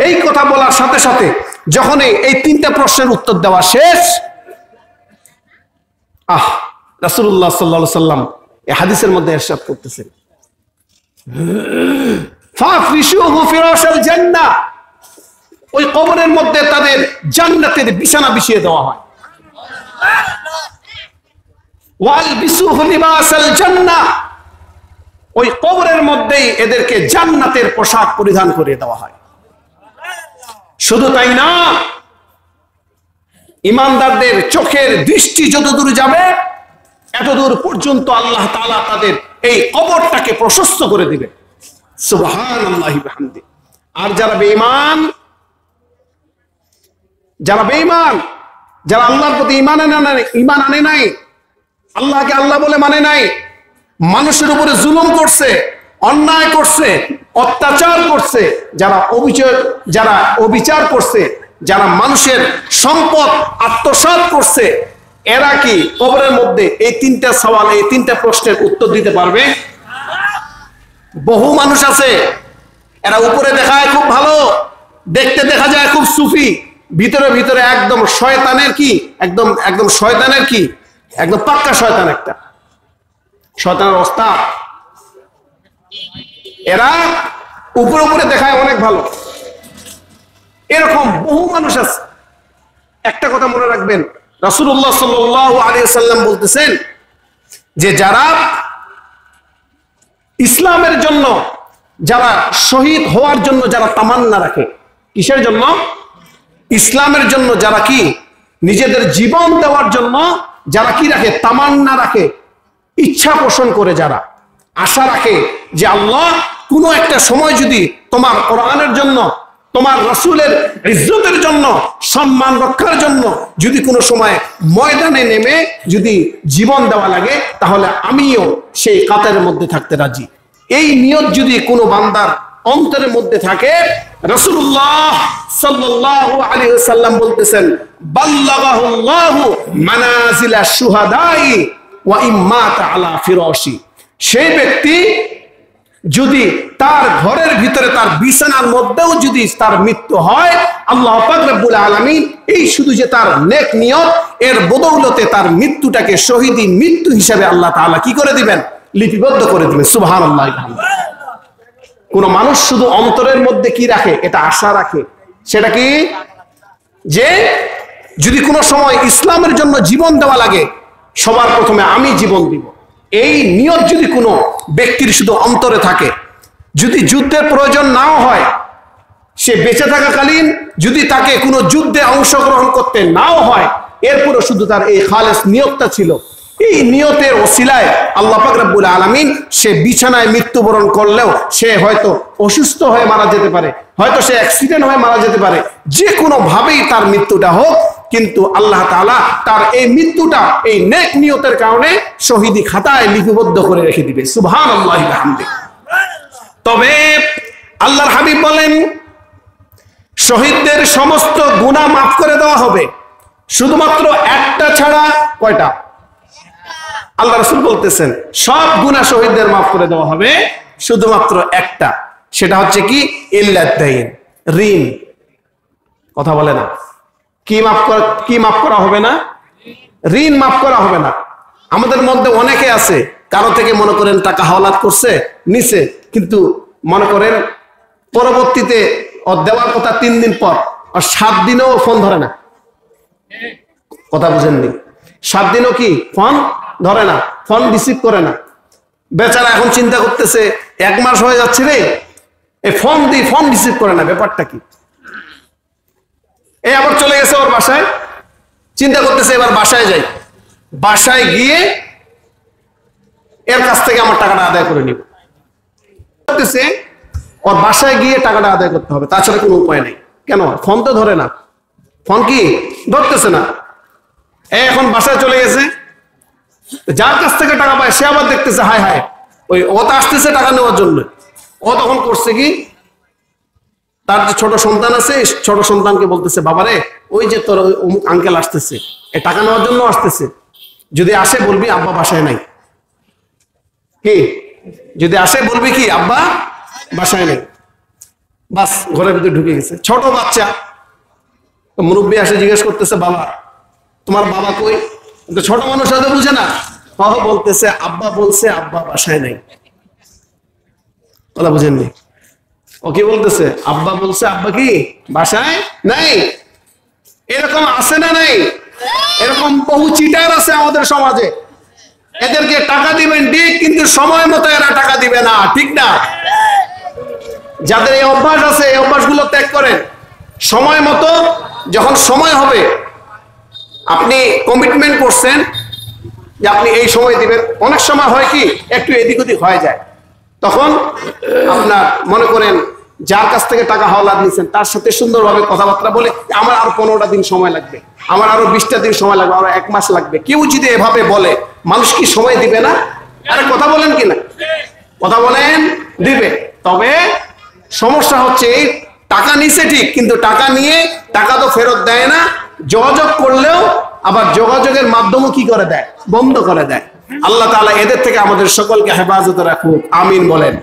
এই কথা বলার সাথে সাথে যখন এই তিনটা প্রশ্নের উত্তর দেওয়া শেষ, রাসূলুল্লাহ সাল্লাল্লাহু আলাইহি সাল্লাম এই হাদিসের মধ্যে ইরশাদ করতেছেন ফাফরিশুহু ফিরাশাল জান্নাহ, ওই কবরের মধ্যে তাদের জান্নাতের বিছানা বিছিয়ে দেওয়া হয়। ওয়ালবিসুহু লিবাসাল জান্নাহ, ওই কবরের মধ্যেই এদেরকে জান্নাতের পোশাক পরিধান করে দেওয়া হয়। শুধু তাই না, ঈমানদারদের চোখের দৃষ্টি যতদূর যাবে এতদূর পর্যন্ত আল্লাহ তাআলা তাদের এই কবরটাকে প্রশস্ত করে দিবে, সুবহানাল্লাহি বিহামদি। আর যারা বেঈমান, যারা বেঈমান, যারা আল্লাহর প্রতি ঈমান আনে নাই, আল্লাহকে আল্লাহ বলে মানে নাই, মানুষের উপরে জুলুম করছে, অন্যায় করছে, অত্যাচার করছে, যারা অবিচার করছে, যারা মানুষের সম্পদ আত্মসাৎ করছে, এরা কি কবরের মধ্যে এই তিনটা সওয়াল, এই তিনটা প্রশ্নের উত্তর দিতে পারবে? বহু মানুষ আছে, এরা উপরে দেখায় খুব ভালো, দেখতে দেখা যায় খুব সুফি, ভিতরে ভিতরে একদম শয়তানের কি, একদম শয়তানের কি, একদম পাক্কা শয়তান, একটা শয়তানের ওস্তাদ। এরা উপরে উপরে দেখায় অনেক ভালো, এরকম বহু মানুষ আছে। একটা কথা মনে রাখবেন, রাসূলুল্লাহ সাল্লাল্লাহু আলাইহি ওয়াসাল্লাম বলতেছেন যে যারা ইসলামের জন্য, যারা শহীদ হওয়ার জন্য যারা তামান্না রাখে, কিসের জন্য? ইসলামের জন্য যারা কি নিজেদের জীবন দেওয়ার জন্য যারা কি রাখে, তামান্না রাখে, ইচ্ছা পোষণ করে, যারা আশা রাখে যে আল্লাহ কোনো একটা সময় যদি তোমার কোরআনের জন্য, তোমার রাসূলের ইজ্জতের জন্য, সম্মান রক্ষার জন্য যদি কোনো সময় ময়দানে নেমে যদি জীবন দেওয়া লাগে, তাহলে আমিও সেই কাতারের মধ্যে থাকতে রাজি। এই নিয়ত যদি কোনো বান্দার অন্তরের মধ্যে থাকে, রাসূলুল্লাহ সাল্লাল্লাহু আলাইহি ওয়াসাল্লাম বলতেছেন বাল্লাগাহুল্লাহু মানাজিলাশ শুহাদাই ওয়া ইম্মাতা আলা ফিরাশি। সেই ব্যক্তি যদি তার ঘরের ভিতরে, তার বিছানার মধ্যেও যদি তার মৃত্যু হয়, আল্লাহ পাক রব্বুল আলামিন এই শুধু যে তার নেক নিয়ত, এর বদৌলতে তার মৃত্যুটাকে শহীদি মৃত্যু হিসেবে আল্লাহ তাআলা কি করে দিবেন? লিপিবদ্ধ করে দিবেন, সুবহানাল্লাহ। কোন মানুষ শুধু অন্তরের মধ্যে কি রাখে? এটা আশা রাখে, সেটা কি যে যদি কোনো সময় ইসলামের জন্য জীবন দেওয়া লাগে, সবার প্রথমে আমি জীবন দিব। এই নিয়ত যদি কোনো ব্যক্তির শুধু অন্তরে থাকে, যদি যুদ্ধের প্রয়োজন নাও হয়, সে বেঁচে থাকাকালীন যদি তাকে কোনো যুদ্ধে অংশগ্রহণ করতে নাও হয়, এরপরে শুধু তার এই খালেস নিয়তটা ছিল, এই নিয়তের ওসিলায় আল্লাহ পাক রব্বুল আলামিন সে বিছানায় মৃত্যুবরণ করলেও সে হয়তো অসুস্থ হয়ে মারা যেতে পারে, হয়তো সে অ্যাক্সিডেন্ট হয়ে মারা যেতে পারে, যে কোনো ভাবেই তার মৃত্যুটা হোক, কিন্তু আল্লাহ তাআলা তার এই মৃত্যুটা এই নেক নিয়তের কারণে শহীদি খাতায় লিপিবদ্ধ করে রেখে দিবে। সুবহানাল্লাহি ওয়া বিহামদিহি। তবে আল্লাহর হাবিব বলেন শহীদদের সমস্ত গুনাহ মাফ করে দেওয়া হবে, শুধুমাত্র একটা ছাড়া। কয়টা? আল্লাহ রাসূল বলতেছেন সব গুনাহ শহীদদের মাফ করে দেওয়া হবে, শুধুমাত্র একটা। সেটা হচ্ছে কি? ইল্লাদাইন, ঋণ। কথা বলে না, কি মাফ করা হবে না? ঋণ মাফ করা হবে না। আমাদের মধ্যে অনেকে আছে, কারো থেকে মনে করেন টাকা হাওলাত করছে, নিছে, কিন্তু মনে করেন পরবর্তীতে দেওয়ার কথা 3 দিন পর, আর 7 দিনেও ফোন ধরে না। কথা বুঝেননি? 7 দিনও কি ফোন ধরে না, ফোন রিসিভ করে না। বেচারা এখন চিন্তা করতেছে 1 মাস হয়ে যাচ্ছে রে, এই ফোন রিসিভ করে না, ব্যাপারটা কি? এই আবার চলে গেছে ওর বাসায়, চিন্তা করতেছে এবার বাসায় যাই, বাসায় গিয়ে এর কাছ থেকে আমার টাকাটা আদায় করে নিব। করতেছে ওর বাসায় গিয়ে টাকাটা আদায় করতে হবে, তাছাড়া কোনো উপায় নেই। কেন? ফোন তো ধরে না, ফোন কি ধরতেছে না। এখন বাসায় চলে গেছে, যার কাছ থেকে টাকা পায় সে আবার দেখতেছে হায় হায় ওই ও তো আসতেছে টাকা নেওয়ার জন্য। ও তখন করছে কি, তার যে ছোট সন্তান আছে, ছোট সন্তানকে বলতেছে বাবারে ওই যে তোর অমুক আঙ্কেল আসতেছে, এই টাকা নেওয়ার জন্য আসতেছে, যদি আসে বলবি আব্বা বাসায় নাই। কি যদি আসে বলবি কি আব্বা বাসায় নেই। বাস, ঘরের ভিতরে ঢুকে গেছে। ছোট বাচ্চা, মুরব্বী আসে জিজ্ঞেস করতেছে বাবা তোমার বাবা কই? ছোট মানুষ হয়তো বুঝে না, বলতেছে আব্বা বলছে আব্বা বাসায় নাই। কথা বুঝেননি? ও কি বলতেছে? আব্বা বলছে আব্বা কি বাসায় নাই। এরকম আছে না নাই? এরকম বহু চিটার আছে আমাদের সমাজে। এদেরকে টাকা দিবেন ঠিক, কিন্তু সময় মতো এরা টাকা দিবে না, ঠিক না? যাদের এই অভ্যাস আছে এই অভ্যাসগুলো ত্যাগ করেন। সময় মতো, যখন সময় হবে, আপনি কমিটমেন্ট করছেন যে আপনি এই সময় দিবেন, অনেক সময় হয় কি একটু এদিক ওদিক হয়ে যায়, তখন আপনার মনে করেন যার কাছ থেকে টাকা হাওলাত নিয়েছেন তার সাথে সুন্দরভাবে কথাবার্তা বলে আমার আরো 15টা দিন সময় লাগবে, আমার আরো 20টা দিন সময় লাগবে, আরো 1 মাস লাগবে। কেউ যদি এভাবে বলে মানুষ কি সময় দিবে না? আরে কথা বলেন কিনা? কথা বলেন, দিবে। তবে সমস্যা হচ্ছে টাকা নিছে ঠিক, কিন্তু টাকা নিয়ে টাকা তো ফেরত দেয় না। যোগাযোগ করলেও আবার যোগাযোগের মাধ্যমও কি করে দেয়? বন্ধ করে দেয়। আল্লাহ তাআলা এদের থেকে আমাদের সকলকে হেফাজতে রাখুক, আমিন বলেন।